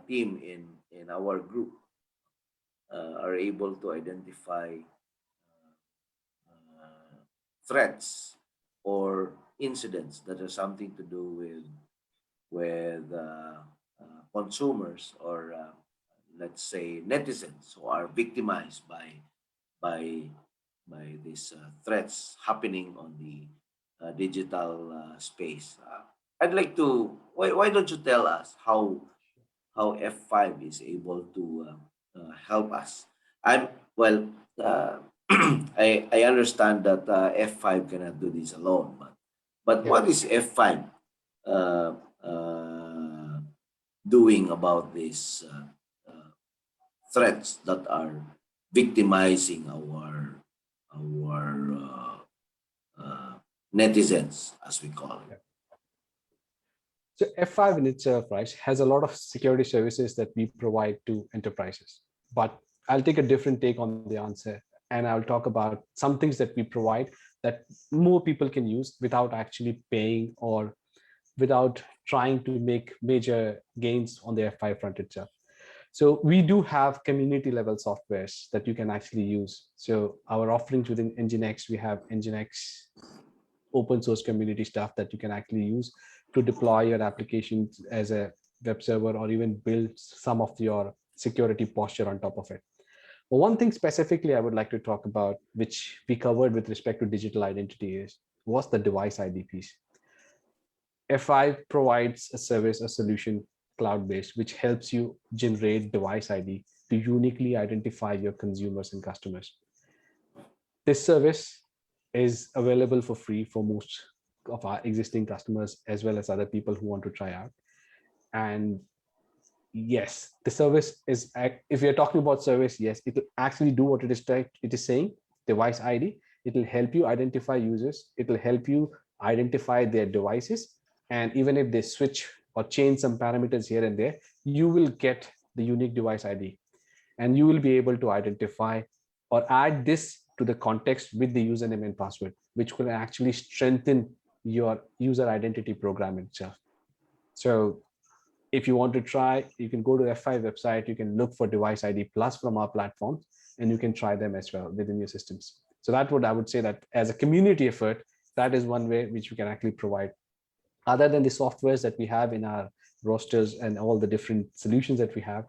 team in our group are able to identify threats or incidents that have something to do with consumers or let's say netizens who are victimized by these threats happening on the digital space. I'd like to. Why don't you tell us how F5 is able to help us? I'm well. I understand that F5 cannot do this alone, but Yeah. what is F5 uh, uh, doing about these threats that are victimizing our netizens, as we call it? So F5 in itself, right, has a lot of security services that we provide to enterprises. But I'll take a different take on the answer, and I'll talk about some things that we provide that more people can use without actually paying or without trying to make major gains on the F5 front itself. So we do have community level softwares that you can actually use. So our offerings within Nginx, we have Nginx open source community stuff that you can actually use to deploy your applications as a web server or even build some of your security posture on top of it. But one thing specifically I would like to talk about, which we covered with respect to digital identity, was the device ID piece. F5 provides a service, a solution, cloud-based, which helps you generate device ID to uniquely identify your consumers and customers. This service is available for free for most of our existing customers as well as other people who want to try out. And yes, the service is, if you're talking about service, yes, it will actually do what it is saying, device ID. It will help you identify users. It will help you identify their devices. And even if they switch or change some parameters here and there, you will get the unique device ID. And you will be able to identify or add this to the context with the username and password, which will actually strengthen your user identity program itself. So if you want to try, you can go to F5 website, you can look for device ID plus from our platforms, and you can try them as well within your systems. So that would, I would say that as a community effort, that is one way which we can actually provide. Other than the softwares that we have in our rosters and all the different solutions that we have,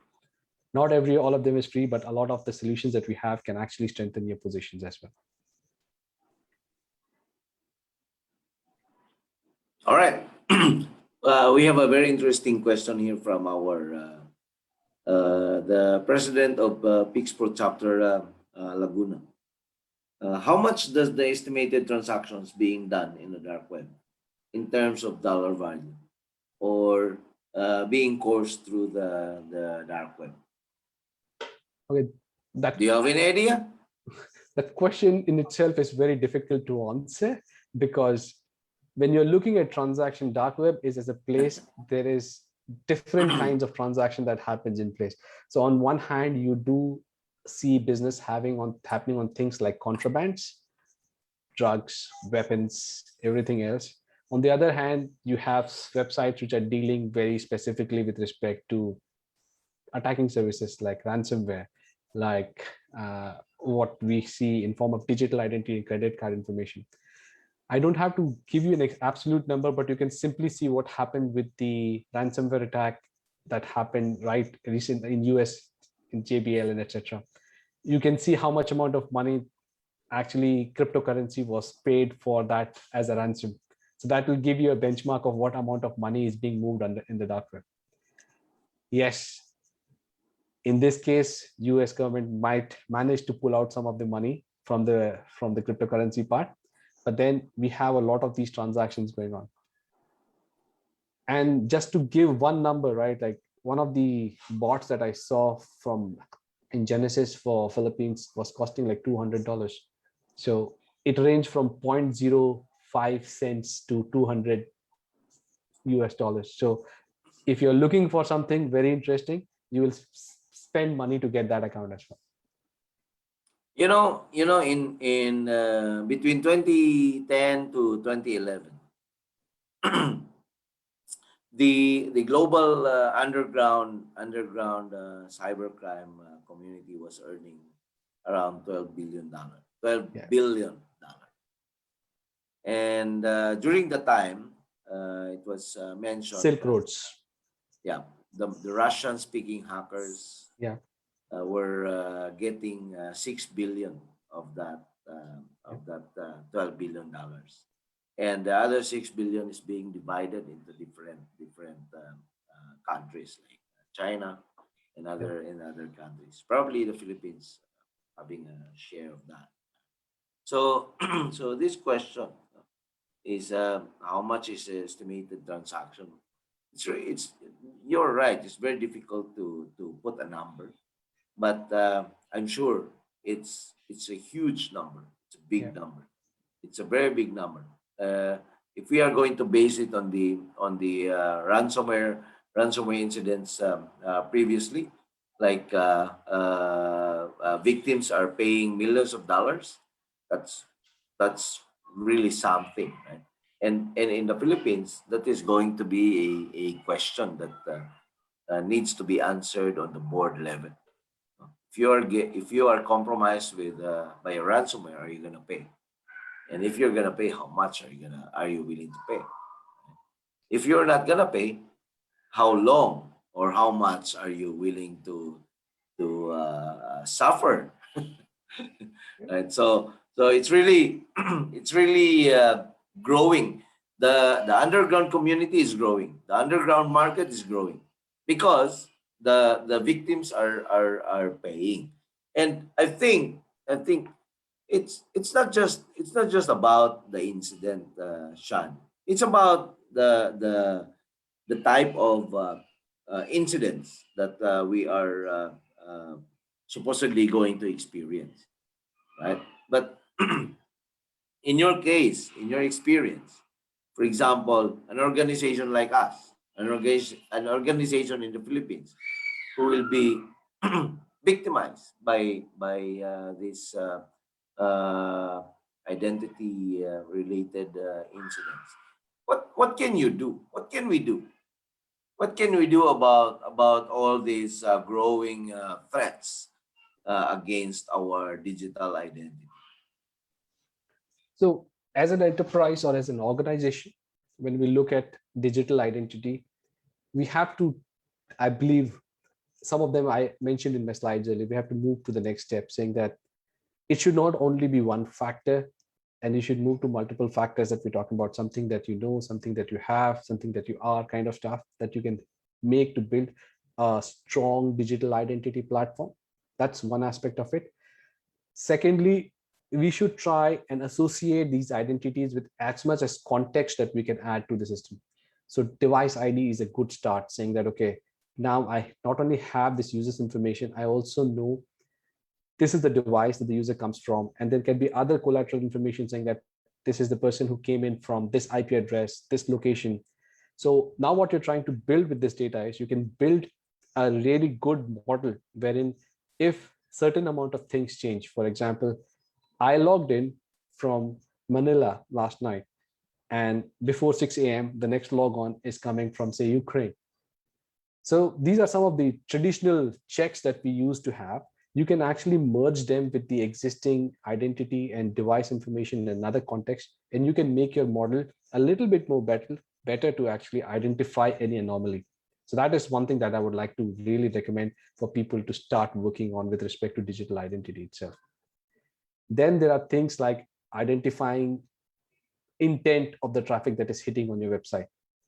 not all of them is free, but a lot of the solutions that we have can actually strengthen your positions as well. All right. We have a very interesting question here from our the president of Pixpro chapter Laguna. How much does the estimated transactions being done in the dark web in terms of dollar value or being coursed through the dark web? Okay, Do you have any idea? that question in itself is very difficult to answer, because when you're looking at transaction, dark web is as a place, there is different kinds of transaction that happens in place. So on one hand, you do see business happening on things like contrabands, drugs, weapons, everything else. On the other hand, you have websites which are dealing very specifically with respect to attacking services like ransomware, like what we see in form of digital identity and credit card information. I don't have to give you an absolute number, but you can simply see what happened with the ransomware attack that happened right recently in US, in JBL and etc. You can see how much amount of money actually cryptocurrency was paid for that as a ransom. So that will give you a benchmark of what amount of money is being moved in the dark web. Yes, in this case, US government might manage to pull out some of the money from the cryptocurrency part, but then we have a lot of these transactions going on. And just to give one number, right, like one of the bots that I saw from in Genesis for Philippines was costing like $200. So it ranged from 0.05 cents to 200 US dollars. So if you're looking for something very interesting, you will spend money to get that account as well. In between 2010 to 2011, the global underground cybercrime community was earning around $12 billion. And during the time, it was mentioned Silk Roads. Yeah, the Russian speaking hackers Yeah. were getting 6 billion of that $12 billion, and the other 6 billion is being divided into different countries like China and other countries, probably the Philippines having a share of that. So so this question is how much is the estimated transaction? It's you're right. It's very difficult to put a number, but I'm sure it's a huge number. It's a big number. It's a very big number. If we are going to base it on the ransomware incidents previously, like victims are paying millions of dollars, that's really something, right? And in the Philippines, that is going to be a question that needs to be answered on the board level. If you are compromised with by a ransomware, are you gonna pay? And if you're gonna pay, how much are you willing to pay? If you're not gonna pay, how long or how much are you willing to suffer? Right. So it's really growing. The underground community is growing. The underground market is growing because the victims are paying. And I think it's not just about the incident, Sean. It's about the type of incidents that we are supposedly going to experience, right? But in your case, in your experience, for example, an organization like us, an organization in the Philippines, who will be victimized by this identity related incidents. What can you do? What can we do? What can we do about all these growing threats against our digital identity? So As an enterprise or as an organization, when we look at digital identity, we have to, I believe, some of them I mentioned in my slides earlier, we have to move to the next step, saying that it should not only be one factor, and you should move to multiple factors, that we're talking about something that you know, something that you have, something that you are, kind of stuff that you can make to build a strong digital identity platform. That's one aspect of it. Secondly, we should try and associate these identities with as much as context that we can add to the system. So device ID is a good start, saying that, okay, now I not only have this user's information, I also know this is the device that the user comes from. And there can be other collateral information saying that this is the person who came in from this IP address, this location. So now what you're trying to build with this data is you can build a really good model wherein if certain amount of things change, for example, I logged in from Manila last night, and before 6 a.m., the next log on is coming from, say, Ukraine. So these are some of the traditional checks that we used to have. You can actually merge them with the existing identity and device information in another context, and you can make your model a little bit more better to actually identify any anomaly. So that is one thing that I would like to really recommend for people to start working on with respect to digital identity itself. Then there are things like identifying intent of the traffic that is hitting on your website.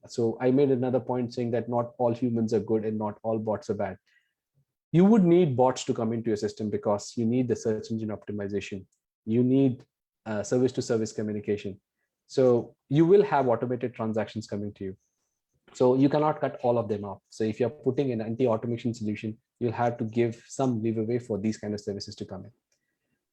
So I made another point saying that not all humans are good and not all bots are bad. You would need bots to come into your system because you need the search engine optimization. You need service to service communication. So you will have automated transactions coming to you. So you cannot cut all of them off. So if you're putting an anti-automation solution, you'll have to give some leeway for these kind of services to come in.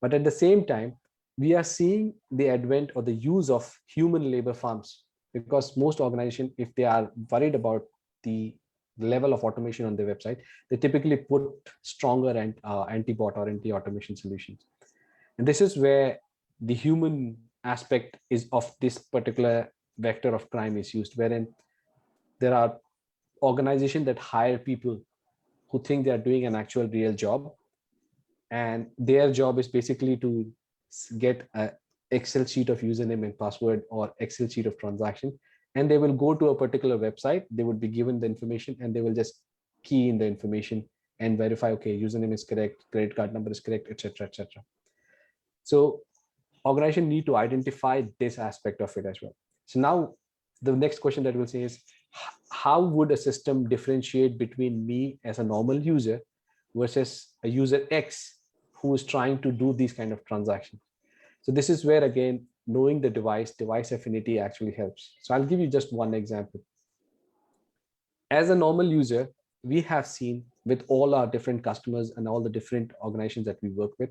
But at the same time, we are seeing the advent or the use of human labor farms, because most organizations, if they are worried about the level of automation on their website, they typically put stronger and anti-bot or anti-automation solutions. And this is where the human aspect is of this particular vector of crime is used, wherein there are organizations that hire people who think they are doing an actual real job, and their job is basically to get an Excel sheet of username and password or Excel sheet of transaction, and they will go to a particular website, they would be given the information, and they will just key in the information and verify, okay, username is correct, credit card number is correct, etc., etc. So organization need to identify this aspect of it as well. So now the next question that we'll say is, how would a system differentiate between me as a normal user versus a user X who is trying to do these kind of transactions? So this is where, again, knowing the device affinity actually helps. So I'll give you just one example. As a normal user, we have seen with all our different customers and all the different organizations that we work with,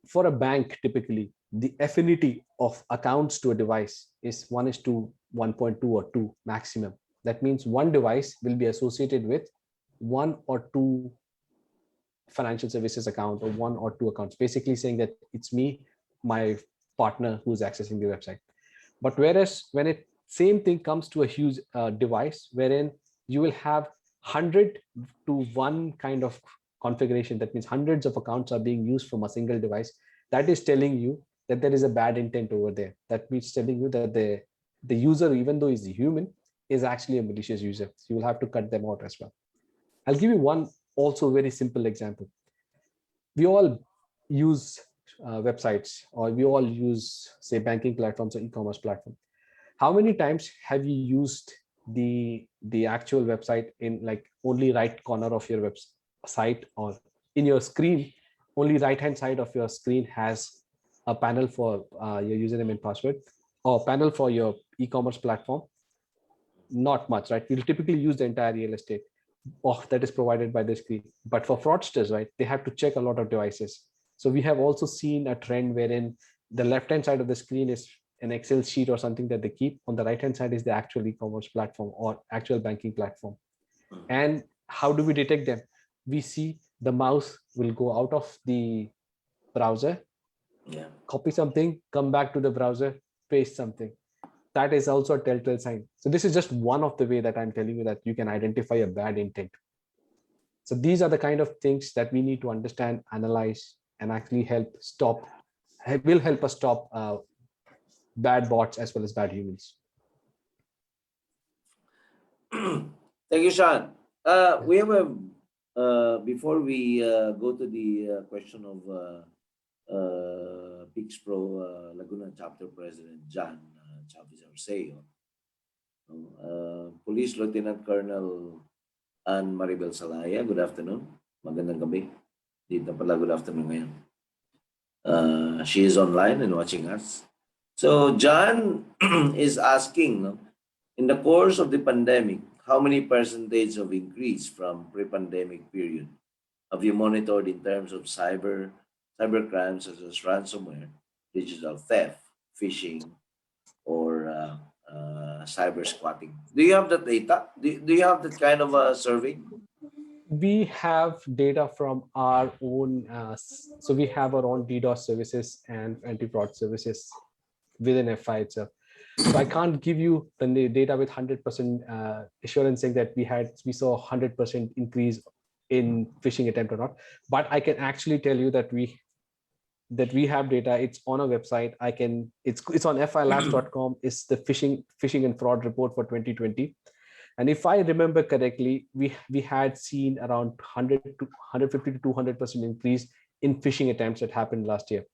for a bank, typically, the affinity of accounts to a device is 1:1.2 or 2 maximum. That means one device will be associated with one or two financial services account or one or two accounts, basically saying that it's me, my partner who's accessing the website. But whereas when it same thing comes to a huge device, wherein you will have 100 to 1 kind of configuration, that means hundreds of accounts are being used from a single device, that is telling you that there is a bad intent over there. That means telling you that the user, even though he's a human, is actually a malicious user. So you will have to cut them out as well. I'll give you one also very simple example. We all use websites, or we all use, say, banking platforms or e-commerce platform. How many times have you used the actual website in like only right corner of your website, or in your screen, only right hand side of your screen has a panel for your username and password, or panel for your e-commerce platform? Not much, right? We'll typically use the entire real estate that is provided by the screen. But for fraudsters, right, they have to check a lot of devices. So we have also seen a trend wherein the left hand side of the screen is an Excel sheet or something that they keep. On the right hand side is the actual e-commerce platform or actual banking platform. And how do we detect them? We see the mouse will go out of the browser, copy something, come back to the browser, paste something. That is also a telltale sign. So this is just one of the way that I'm telling you that you can identify a bad intent. So these are the kind of things that we need to understand, analyze, and actually will help us stop bad bots as well as bad humans. Thank you, Sean. We have a before we go to the question of Pix Pro Laguna Chapter President John Chavez Arceo, Police Lieutenant Colonel Ann Maribel Salaya. Good afternoon. Magandang gabi. Dito pala, good afternoon ngayon. She is online and watching us. So John is asking, no, in the course of the pandemic, how many percentage of increase from pre-pandemic period have you monitored in terms of cybercrimes such as ransomware, digital theft, phishing, or cyber squatting? Do you have that data? Do you have that kind of a survey? We have data from our own, so we have our own DDoS services and anti-fraud services within FI itself. So I can't give you the data with 100% assurance saying that we saw 100% increase in phishing attempt or not, but I can actually tell you that we have data. It's on our website. It's on filabs.com. It's the phishing and fraud report for 2020. And if I remember correctly, we had seen around 100 to 150 to 200% increase in phishing attempts that happened last year.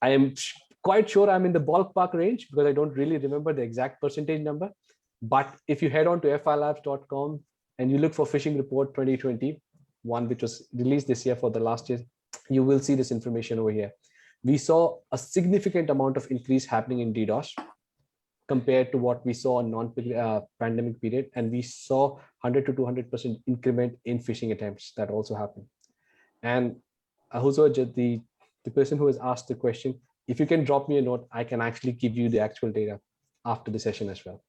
I am quite sure I'm in the ballpark range because I don't really remember the exact percentage number. But if you head on to filabs.com and you look for phishing report 2020, one which was released this year for the last year, you will see this information over here. We saw a significant amount of increase happening in DDoS compared to what we saw in non-pandemic period. And we saw 100 to 200% increment in phishing attempts that also happened. And the person who has asked the question, if you can drop me a note, I can actually give you the actual data after the session as well.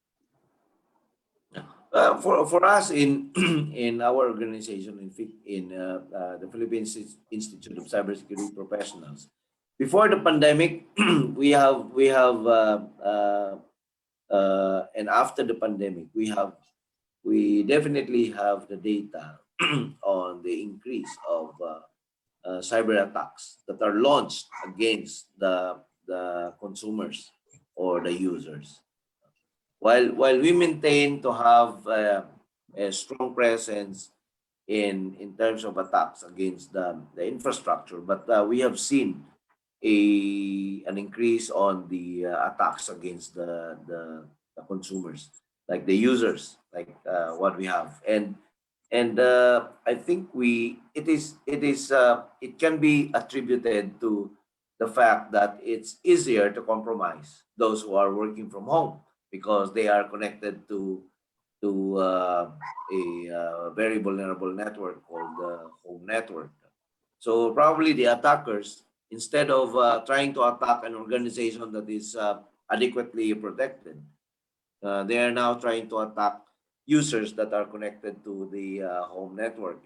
For us in in our organization in the Philippines Institute of Cybersecurity Professionals, before the pandemic, we have and after the pandemic, we definitely have the data on the increase of cyber attacks that are launched against the consumers or the users. While we maintain to have a strong presence in terms of attacks against the infrastructure, but we have seen an increase on the attacks against the consumers, like the users, like what we have. And I think it can be attributed to the fact that it's easier to compromise those who are working from home because they are connected to a very vulnerable network called the home network. So probably the attackers, instead of trying to attack an organization that is adequately protected, they are now trying to attack users that are connected to the home network.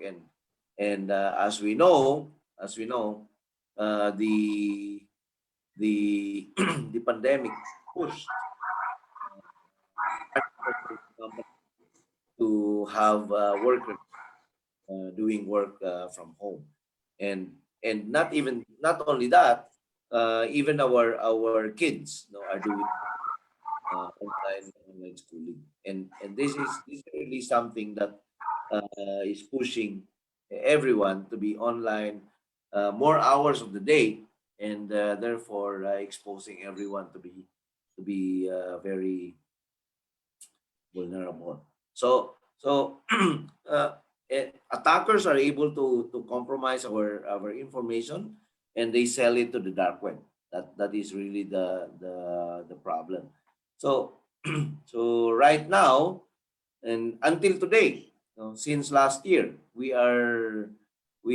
And as we know, the the pandemic pushed to have workers doing work from home, and not only that, even our kids, are doing online schooling, and this is really something that is pushing everyone to be online more hours of the day, and therefore exposing everyone to be very vulnerable. So attackers are able to compromise our information, and they sell it to the dark web. That is really the problem. So so right now and until today, since last year, we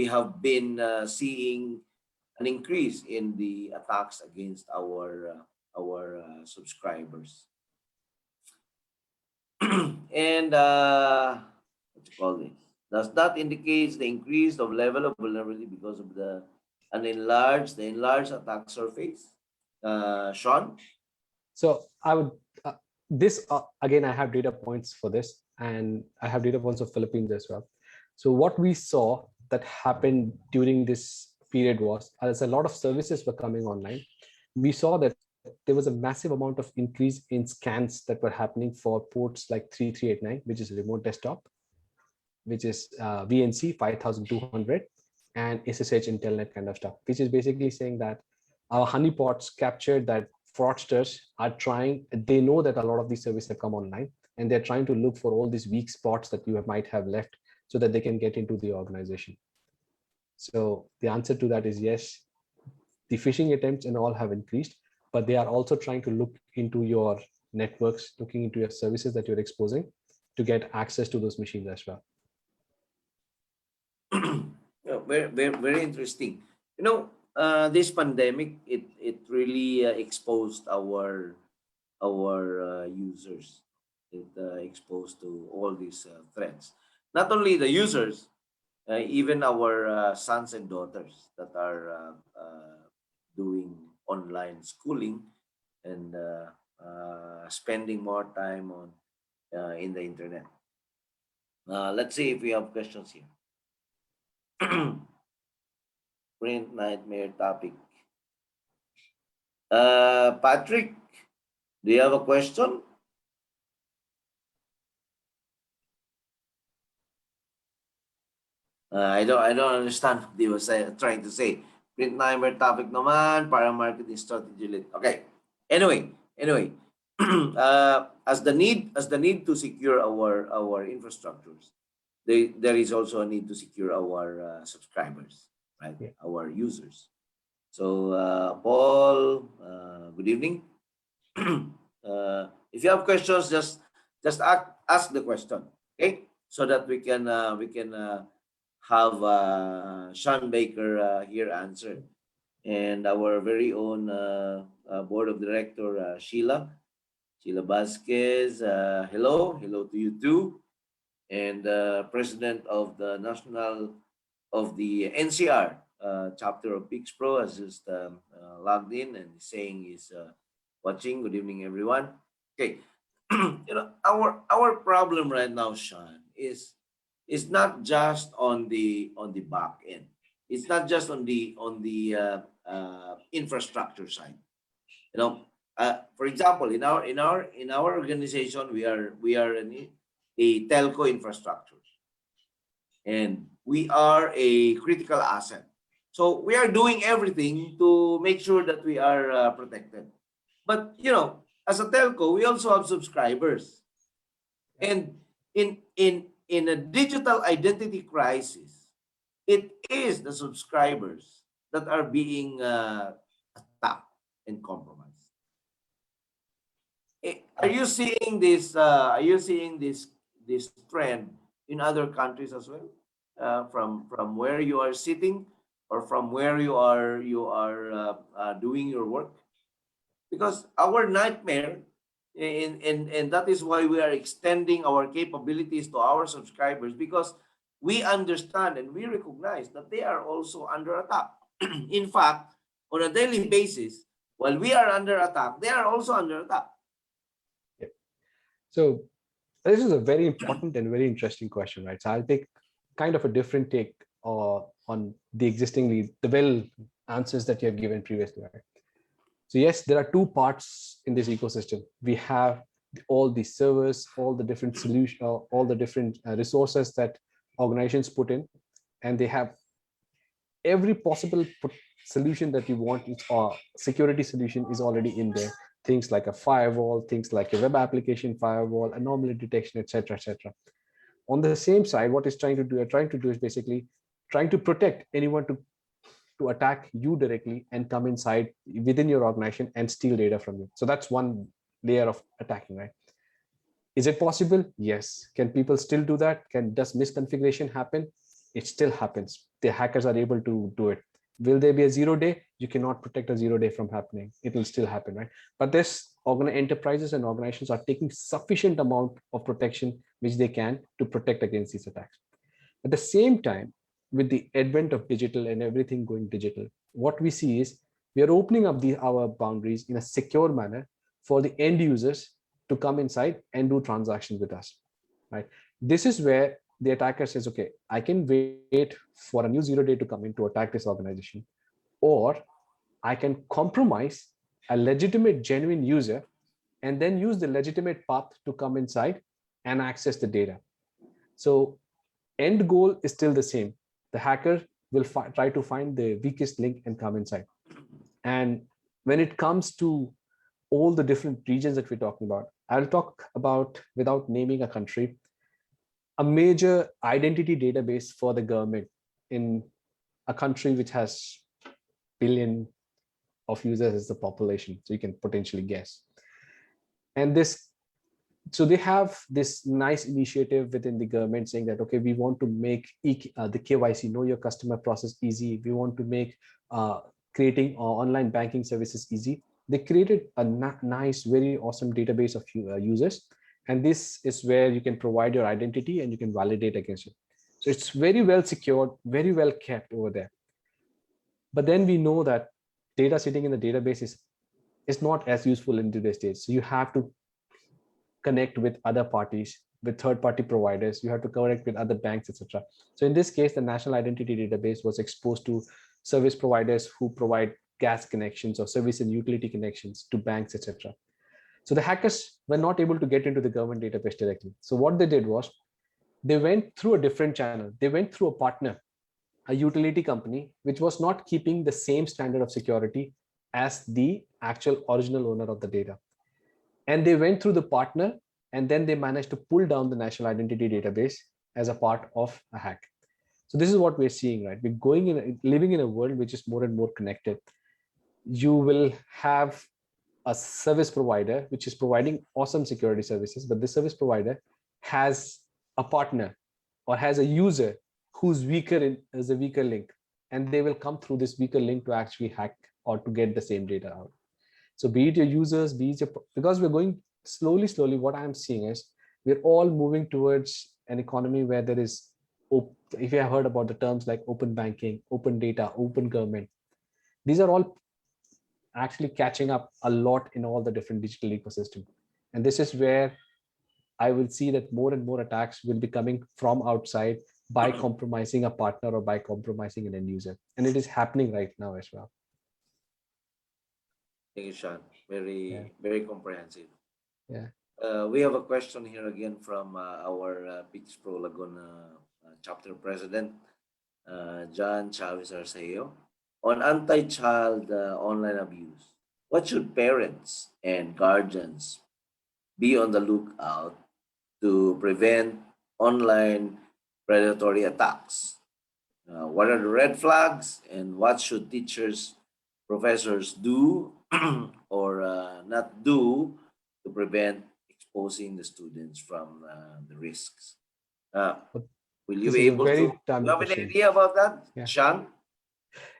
have been seeing an increase in the attacks against our subscribers. And what you call this? Does that indicate the increase of level of vulnerability because of the enlarged attack surface? Sean? So I would again, I have data points for this, and I have data points of Philippines as well. So what we saw that happened during this period was, as a lot of services were coming online, we saw that there was a massive amount of increase in scans that were happening for ports like 3389, which is a remote desktop, which is VNC 5200, and SSH and Telnet kind of stuff, which is basically saying that our honeypots captured that fraudsters are trying, they know that a lot of these services have come online, and they're trying to look for all these weak spots that you might have left so that they can get into the organization. So the answer to that is yes, the phishing attempts and all have increased, but they are also trying to look into your networks, looking into your services that you're exposing to get access to those machines as well. Yeah, very interesting. This pandemic, it really exposed our users. It exposed to all these threats. Not only the users, even our sons and daughters that are doing online schooling and spending more time on in the internet. Let's see if we have questions here. Print nightmare topic. Patrick, do you have a question? I don't understand what he was trying to say. Print nightmare topic naman, para marketing strategy ulit. Okay. Anyway, as the need to secure our infrastructures, there is also a need to secure our subscribers, right? Yeah. Our users. So Paul, good evening. If you have questions, just ask the question, okay? So that we can have Sean Baker here answer, and our very own board of director Sheila Vasquez. Hello to you too, and president of the NCR chapter of PixPro has just logged in and saying he's watching. Good evening, everyone. Okay, our problem right now, Sean, is not just on the back end. It's not just on the infrastructure side. For example, in our organization, we are a telco infrastructure, and we are a critical asset. So we are doing everything to make sure that we are protected. But as a telco, we also have subscribers, and in a digital identity crisis, it is the subscribers that are being attacked and compromised. Are you seeing this? This trend in other countries as well? From where you are sitting, or from where you are doing your work? Because our nightmare, and that is why we are extending our capabilities to our subscribers, because we understand and we recognize that they are also under attack. In fact, on a daily basis, while we are under attack, they are also under attack. Yeah. So this is a very important and very interesting question, right? So I'll take kind of a different take on the well answers that you have given previously, right? So yes, there are two parts in this ecosystem. We have all the servers, all the different solutions, all the different resources that organizations put in, and they have every possible solution that you want. Or security solution is already in there. Things like a firewall, things like a web application firewall, anomaly detection, etc., etc. On the same side, what is trying to do is basically trying to protect anyone to attack you directly and come inside within your organization and steal data from you. So that's one layer of attacking, right? Is it possible? Yes. Can people still do that? Does misconfiguration happen? It still happens. The hackers are able to do it. Will there be a 0 day? You cannot protect a 0 day from happening. It will still happen, right? But this enterprises and organizations are taking sufficient amount of protection which they can to protect against these attacks. At the same time, with the advent of digital and everything going digital, what we see is we are opening up our boundaries in a secure manner for the end users to come inside and do transactions with us, right? This is where the attacker says, okay, I can wait for a new 0 day to come in to attack this organization, or I can compromise a legitimate, genuine user, and then use the legitimate path to come inside and access the data. So end goal is still the same. The hacker will try to find the weakest link and come inside. And when it comes to all the different regions that we're talking about, I'll talk about, without naming a country, a major identity database for the government in a country which has billion of users as the population. So you can potentially guess. And this, so they have this nice initiative within the government saying that, okay, we want to make the KYC, know your customer process, easy. We want to make creating online banking services easy. They created a nice, very awesome database of users. And this is where you can provide your identity and you can validate against it. So it's very well secured, very well kept over there. But then we know that data sitting in the database is not as useful in today's days. So you have to connect with other parties, with third-party providers. You have to connect with other banks, etc. So in this case, the national identity database was exposed to service providers who provide gas connections or service and utility connections to banks, etc. So the hackers were not able to get into the government database directly. So what they did was they went through a different channel. They went through a partner, a utility company, which was not keeping the same standard of security as the actual original owner of the data. And they went through the partner, and then they managed to pull down the national identity database as a part of a hack. So this is what we're seeing, right? We're living in a world which is more and more connected. You will have a service provider which is providing awesome security services, but the service provider has a partner or has a user who's as a weaker link, and they will come through this weaker link to actually hack or to get the same data out. So be it your users, because we're going slowly, what I'm seeing is we're all moving towards an economy where there is, if you have heard about the terms like open banking, open data, open government, these are all actually catching up a lot in all the different digital ecosystem. And this is where I will see that more and more attacks will be coming from outside by compromising a partner or by compromising an end user. And it is happening right now as well. Thank you, Sean. Yeah. Very comprehensive. Yeah. We have a question here again from our Pitch Pro Laguna chapter president, John Chavez Arceo. On anti-child online abuse, what should parents and guardians be on the lookout to prevent online predatory attacks? What are the red flags, and what should teachers, professors do or not do to prevent exposing the students from the risks? Will you be able to? Do you have any idea about that, Yeah. Sean?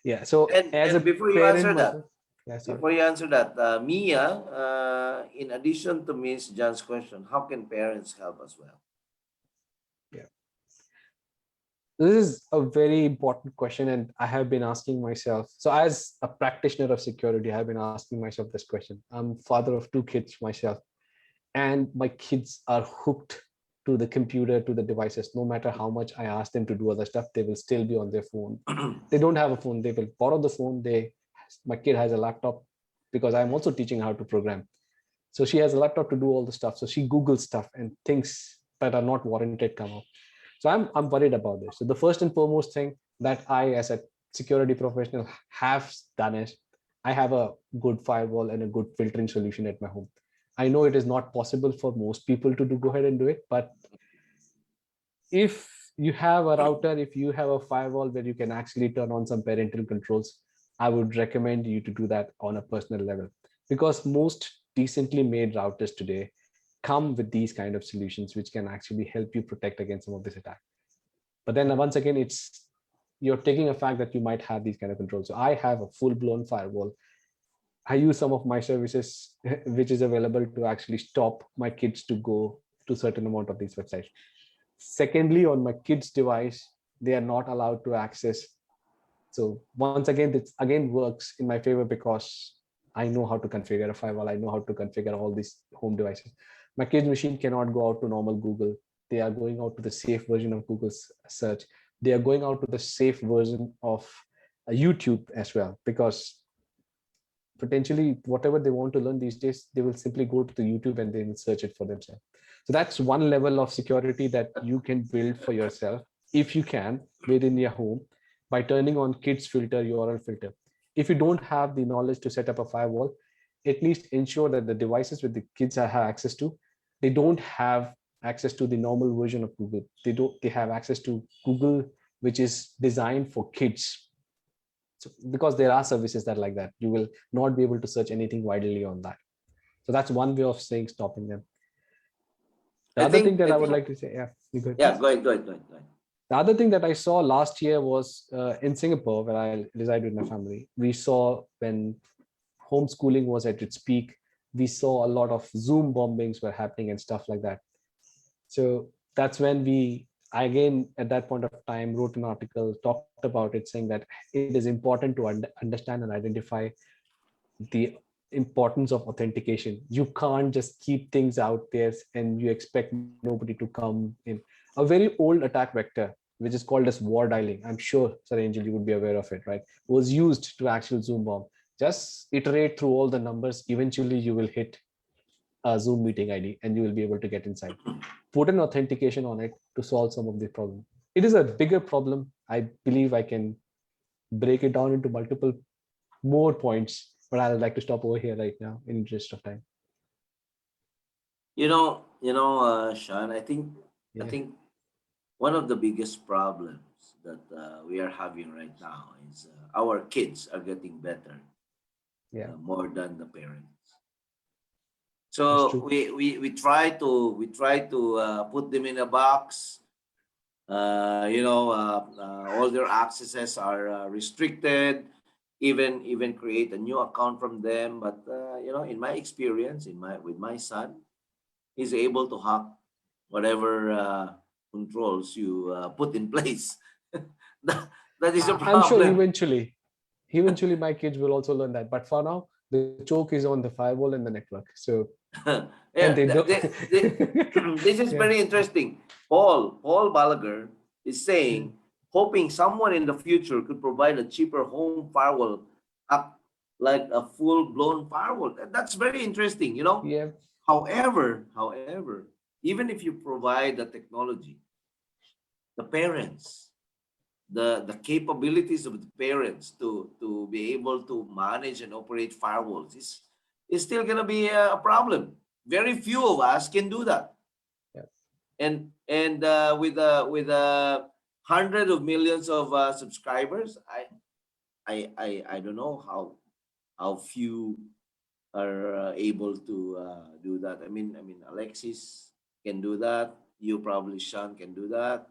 Yeah. So And before you answer that, yeah, before you answer that, Mia, in addition to Ms. John's question, how can parents help as well? Yeah. This is a very important question, and I have been asking myself. So as a practitioner of security, I have been asking myself this question. I'm father of 2 kids myself, and my kids are hooked to the computer, to the devices. No matter how much I ask them to do other stuff, they will still be on their phone. They don't have a phone. They will borrow the phone. My kid has a laptop because I'm also teaching how to program. So she has a laptop to do all the stuff. So she Googles stuff and things that are not warranted come up. So I'm worried about this. So the first and foremost thing that I, as a security professional, have done is I have a good firewall and a good filtering solution at my home. I know it is not possible for most people to go ahead and do it, but if you have a router, if you have a firewall where you can actually turn on some parental controls, I would recommend you to do that on a personal level, because most decently made routers today come with these kind of solutions which can actually help you protect against some of this attack. But then once again, you're taking a fact that you might have these kind of controls. So I have a full-blown firewall. I use some of my services which is available to actually stop my kids to go to certain amount of these websites. Secondly, on my kids' device, they are not allowed to access. So once again, this again works in my favor because I know how to configure a firewall. I know how to configure all these home devices. My kids' machine cannot go out to normal Google. They are going out to the safe version of Google's search. They are going out to the safe version of YouTube as well, because potentially whatever they want to learn these days, they will simply go to the YouTube and they will search it for themselves. So that's one level of security that you can build for yourself, if you can, within your home, by turning on kids filter, URL filter. If you don't have the knowledge to set up a firewall, at least ensure that the devices with the kids have access to, they don't have access to the normal version of Google. They have access to Google, which is designed for kids. So because there are services that like that, you will not be able to search anything widely on that. So that's one way of saying stopping them. The other thing that I would like to say, yeah, you go ahead, yeah, please. go ahead. The other thing that I saw last year was in Singapore, where I reside with my family. We saw when homeschooling was at its peak, we saw a lot of Zoom bombings were happening and stuff like that. So that's when I again, at that point of time, wrote an article, talked about it, saying that it is important to understand and identify the importance of authentication. You can't just keep things out there and you expect nobody to come in. A very old attack vector, which is called as war dialing, I'm sure, Sir Angel, you would be aware of it, right? Was used to actual Zoom bomb. Just iterate through all the numbers. Eventually, you will hit a Zoom meeting ID and you will be able to get inside. Put an authentication on it to solve some of the problem. It is a bigger problem. I believe I can break it down into multiple more points, but I'd like to stop over here right now in interest of time. Sean, I think Yeah. one of the biggest problems that we are having right now is our kids are getting better Yeah. more than the parents. That's So true. we try to put them in a box. All their accesses are restricted. Even create a new account from them. But in my experience, with my son, he's able to hack whatever controls you put in place. that, that is a I'm sure problem. eventually my kids will also learn that. But for now, the choke is on the firewall and the network. So, and Yeah, they don't. this is Yeah. very interesting. Paul Balaguer is Yeah. saying, hoping someone in the future could provide a cheaper home firewall, up like a full-blown firewall. That's very interesting. Yeah. However, even if you provide the technology, the parents, the capabilities of the parents to be able to manage and operate firewalls is still going to be a problem. Very few of us can do that. Yeah. And with hundred of millions of subscribers, I don't know how few are able to do that. I mean Alexis can do that. You probably, Sean, can do that.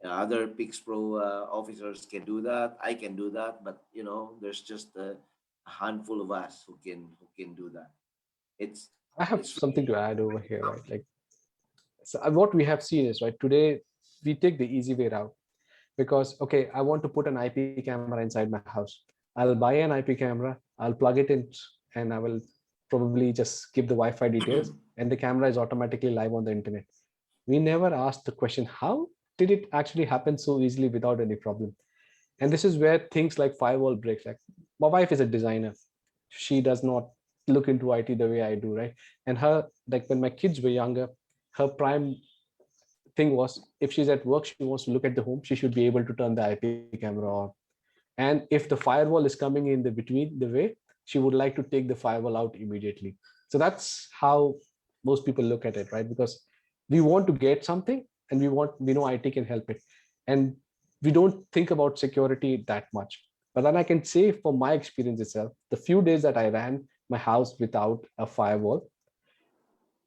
Other Pix Pro officers can do that. I can do that, but there's just a handful of us who can do that. It's I have it's something really to add over here, right? Like, so what we have seen is, right, today we take the easy way out because, okay, I want to put an IP camera inside my house. I'll buy an IP camera, I'll plug it in, and I will probably just give the Wi-Fi details, and the camera is automatically live on the internet. We never asked the question, how did it actually happen so easily without any problem? And this is where things like firewall breaks. Like, my wife is a designer, she does not look into IT the way I do, right? And her, like, when my kids were younger, her prime thing was, if she's at work, she wants to look at the home, she should be able to turn the IP camera on. And if the firewall is coming in the between the way, she would like to take the firewall out immediately. So that's how most people look at it, right? Because we want to get something and we know IT can help it. And we don't think about security that much. But then I can say, for my experience itself, the few days that I ran my house without a firewall,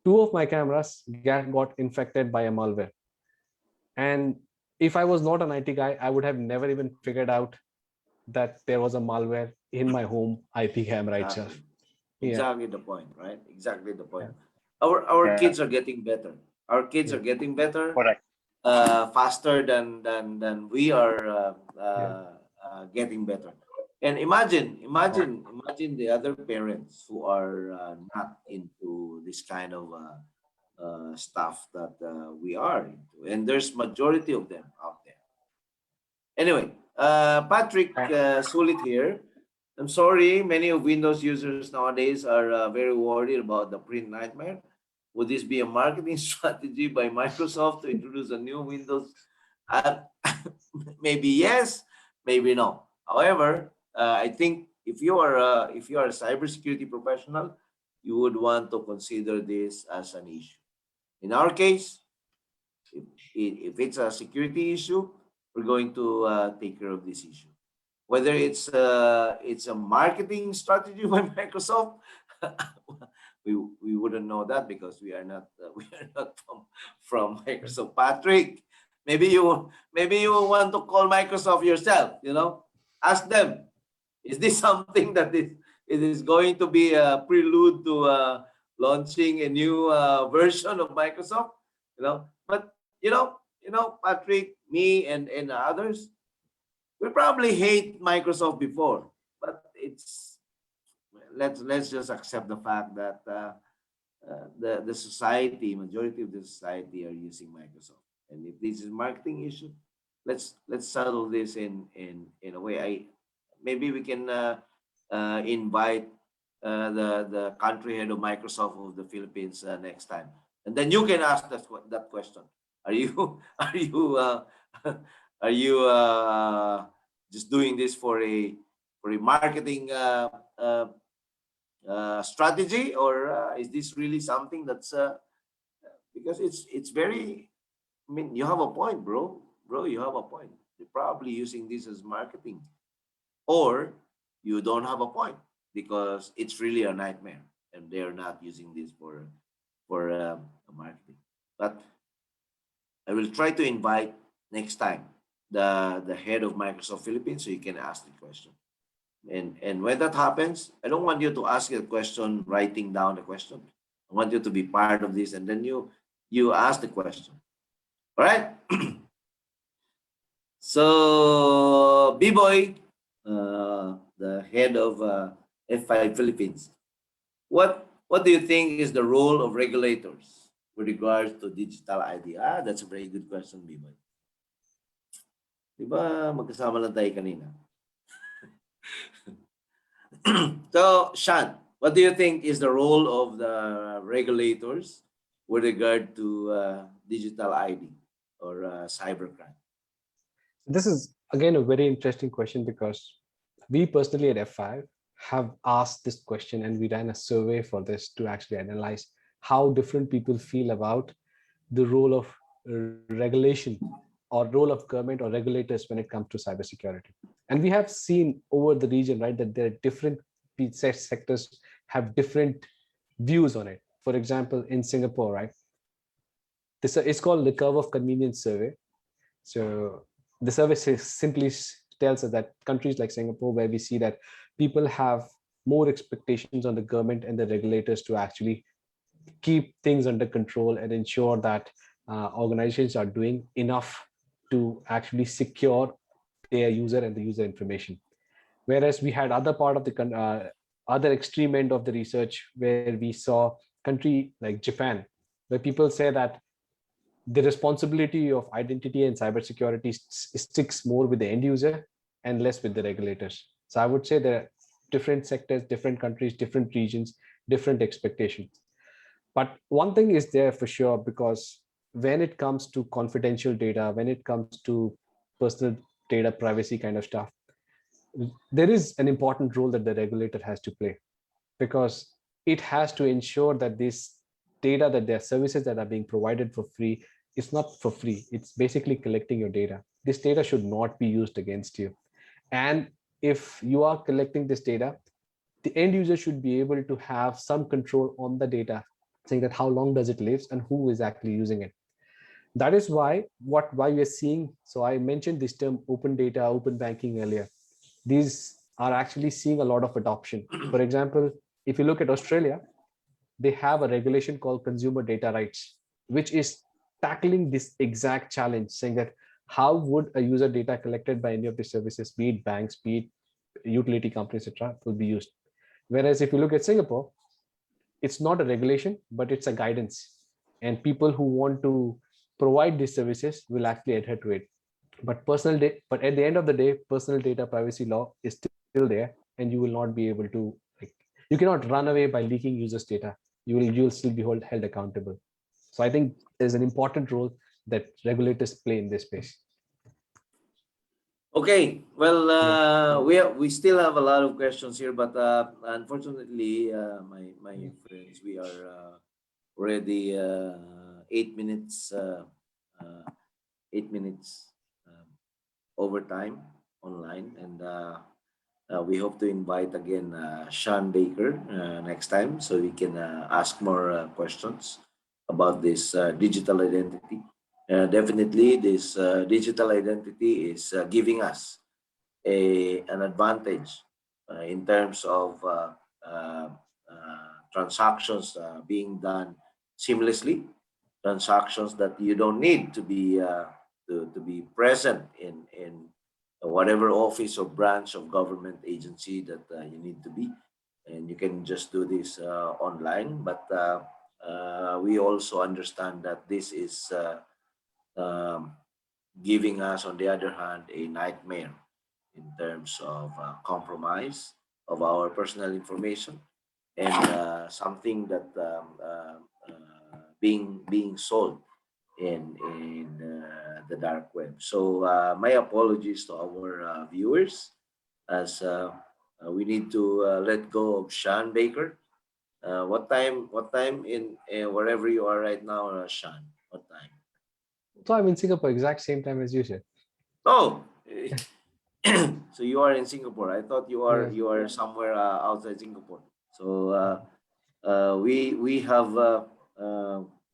two of my cameras got infected by a malware. And if I was not an IT guy, I would have never even figured out that there was a malware in my home IP camera exactly itself. Yeah. exactly the point, right? Exactly the point. Yeah. Our Yeah, kids are getting better. Our kids Yeah. are getting better correct. faster than we are Yeah. getting better. And imagine, Correct. imagine, imagine the other parents who are not into this kind of stuff that we are into, and there's majority of them out there. Anyway, Patrick Uh, Sulit here. I'm sorry, many of Windows users nowadays are very worried about the print nightmare. Would this be a marketing strategy by Microsoft to introduce a new Windows app? Maybe yes, maybe no. However, I think if you are a cybersecurity professional, you would want to consider this as an issue. In our case, if, if it's a security issue, we're going to take care of this issue. Whether it's a marketing strategy by Microsoft, we wouldn't know that because we are not we are not from Microsoft. Patrick, maybe you want to call Microsoft yourself. You know, ask them, is this something that it is going to be a prelude to launching a new version of Microsoft? You know, but Patrick, me, and others, we probably hate Microsoft before, but it's let's just accept the fact that the society, majority of the society, are using Microsoft. And if this is marketing issue, let's settle this in a way. Maybe we can invite the country head of Microsoft of the Philippines next time, and then you can ask that question. Are you are you are you just doing this for a marketing strategy, or is this really something that's because it's very, I mean, you have a point, bro, you have a point. You're probably using this as marketing, or you don't have a point because it's really a nightmare and they're not using this for marketing. But I will try to invite next time the head of Microsoft Philippines so you can ask the question. And when that happens, I don't want you to ask a question writing down the question. I want you to be part of this, and then you ask the question. All right. So B-Boy, the head of F5 Philippines, what do you think is the role of regulators with regards to digital ID? That's a very good question, B-Boy. Diba magkasama lang tayo kanina? So, Shan, what do you think is the role of the regulators with regard to digital ID or cybercrime? This is again a very interesting question because we personally at F5 have asked this question, and we ran a survey for this to actually analyze how different people feel about the role of regulation or role of government or regulators when it comes to cybersecurity. And we have seen over the region, right, that there are different sectors have different views on it. For example, in Singapore, right, this is called the curve of convenience survey. So the survey simply tells us that countries like Singapore, where we see that people have more expectations on the government and the regulators to actually keep things under control and ensure that organizations are doing enough to actually secure their user and the user information. Whereas we had other part of the other extreme end of the research where we saw country like Japan, where people say that the responsibility of identity and cybersecurity sticks more with the end user and less with the regulators. So I would say there are different sectors, different countries, different regions, different expectations. But one thing is there for sure, because when it comes to confidential data, when it comes to personal data privacy kind of stuff, there is an important role that the regulator has to play, because it has to ensure that this data, that there are services that are being provided for free, it's not for free. It's basically collecting your data. This data should not be used against you. And if you are collecting this data, the end user should be able to have some control on the data, saying that how long does it live and who is actually using it. That is why why we are seeing, so I mentioned this term open data, open banking earlier. These are actually seeing a lot of adoption. For example, if you look at Australia, they have a regulation called consumer data rights, which is tackling this exact challenge, saying that how would a user data collected by any of the services, be it banks, be it utility companies, etc., will be used. Whereas if you look at Singapore, it's not a regulation, but it's a guidance. And people who want to provide these services will actually adhere to it. But but at the end of the day, personal data privacy law is still there. and you will not be able to, like, you cannot run away by leaking users' data. You'll still be held accountable. So I think there's an important role that regulators play in this space. Okay, well, Yeah. we still have a lot of questions here, but unfortunately, my friends, we are already 8 minutes, 8 minutes overtime online, and we hope to invite again Sean Baker next time, so we can ask more questions about this digital identity. Definitely, this digital identity is giving us an advantage in terms of transactions being done seamlessly, transactions that you don't need to be to be present in whatever office or branch of government agency that you need to be, and you can just do this online. But we also understand that this is um, giving us, on the other hand, a nightmare in terms of compromise of our personal information, and something that being sold in the dark web. So my apologies to our viewers, as we need to let go of Sean Baker. What time? What time in wherever you are right now, Sean? What time? So I'm in Singapore, exact same time as you said. Oh, so you are in Singapore. I thought Yeah. you are somewhere outside Singapore. So we have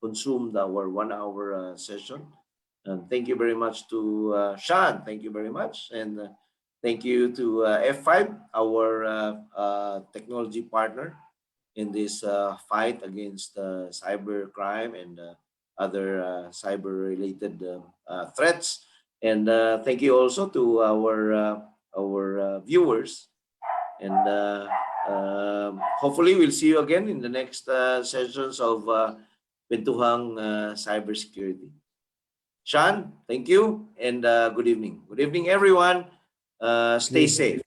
consumed our 1 hour session, and thank you very much to Sean. Thank you very much, and thank you to F5, our technology partner in this fight against cybercrime and other cyber-related threats. And thank you also to our viewers. And hopefully we'll see you again in the next sessions of Kwentuhang Cybersecurity. Sean, thank you, and good evening. Good evening, everyone. Stay safe.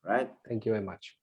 Right? Thank you very much.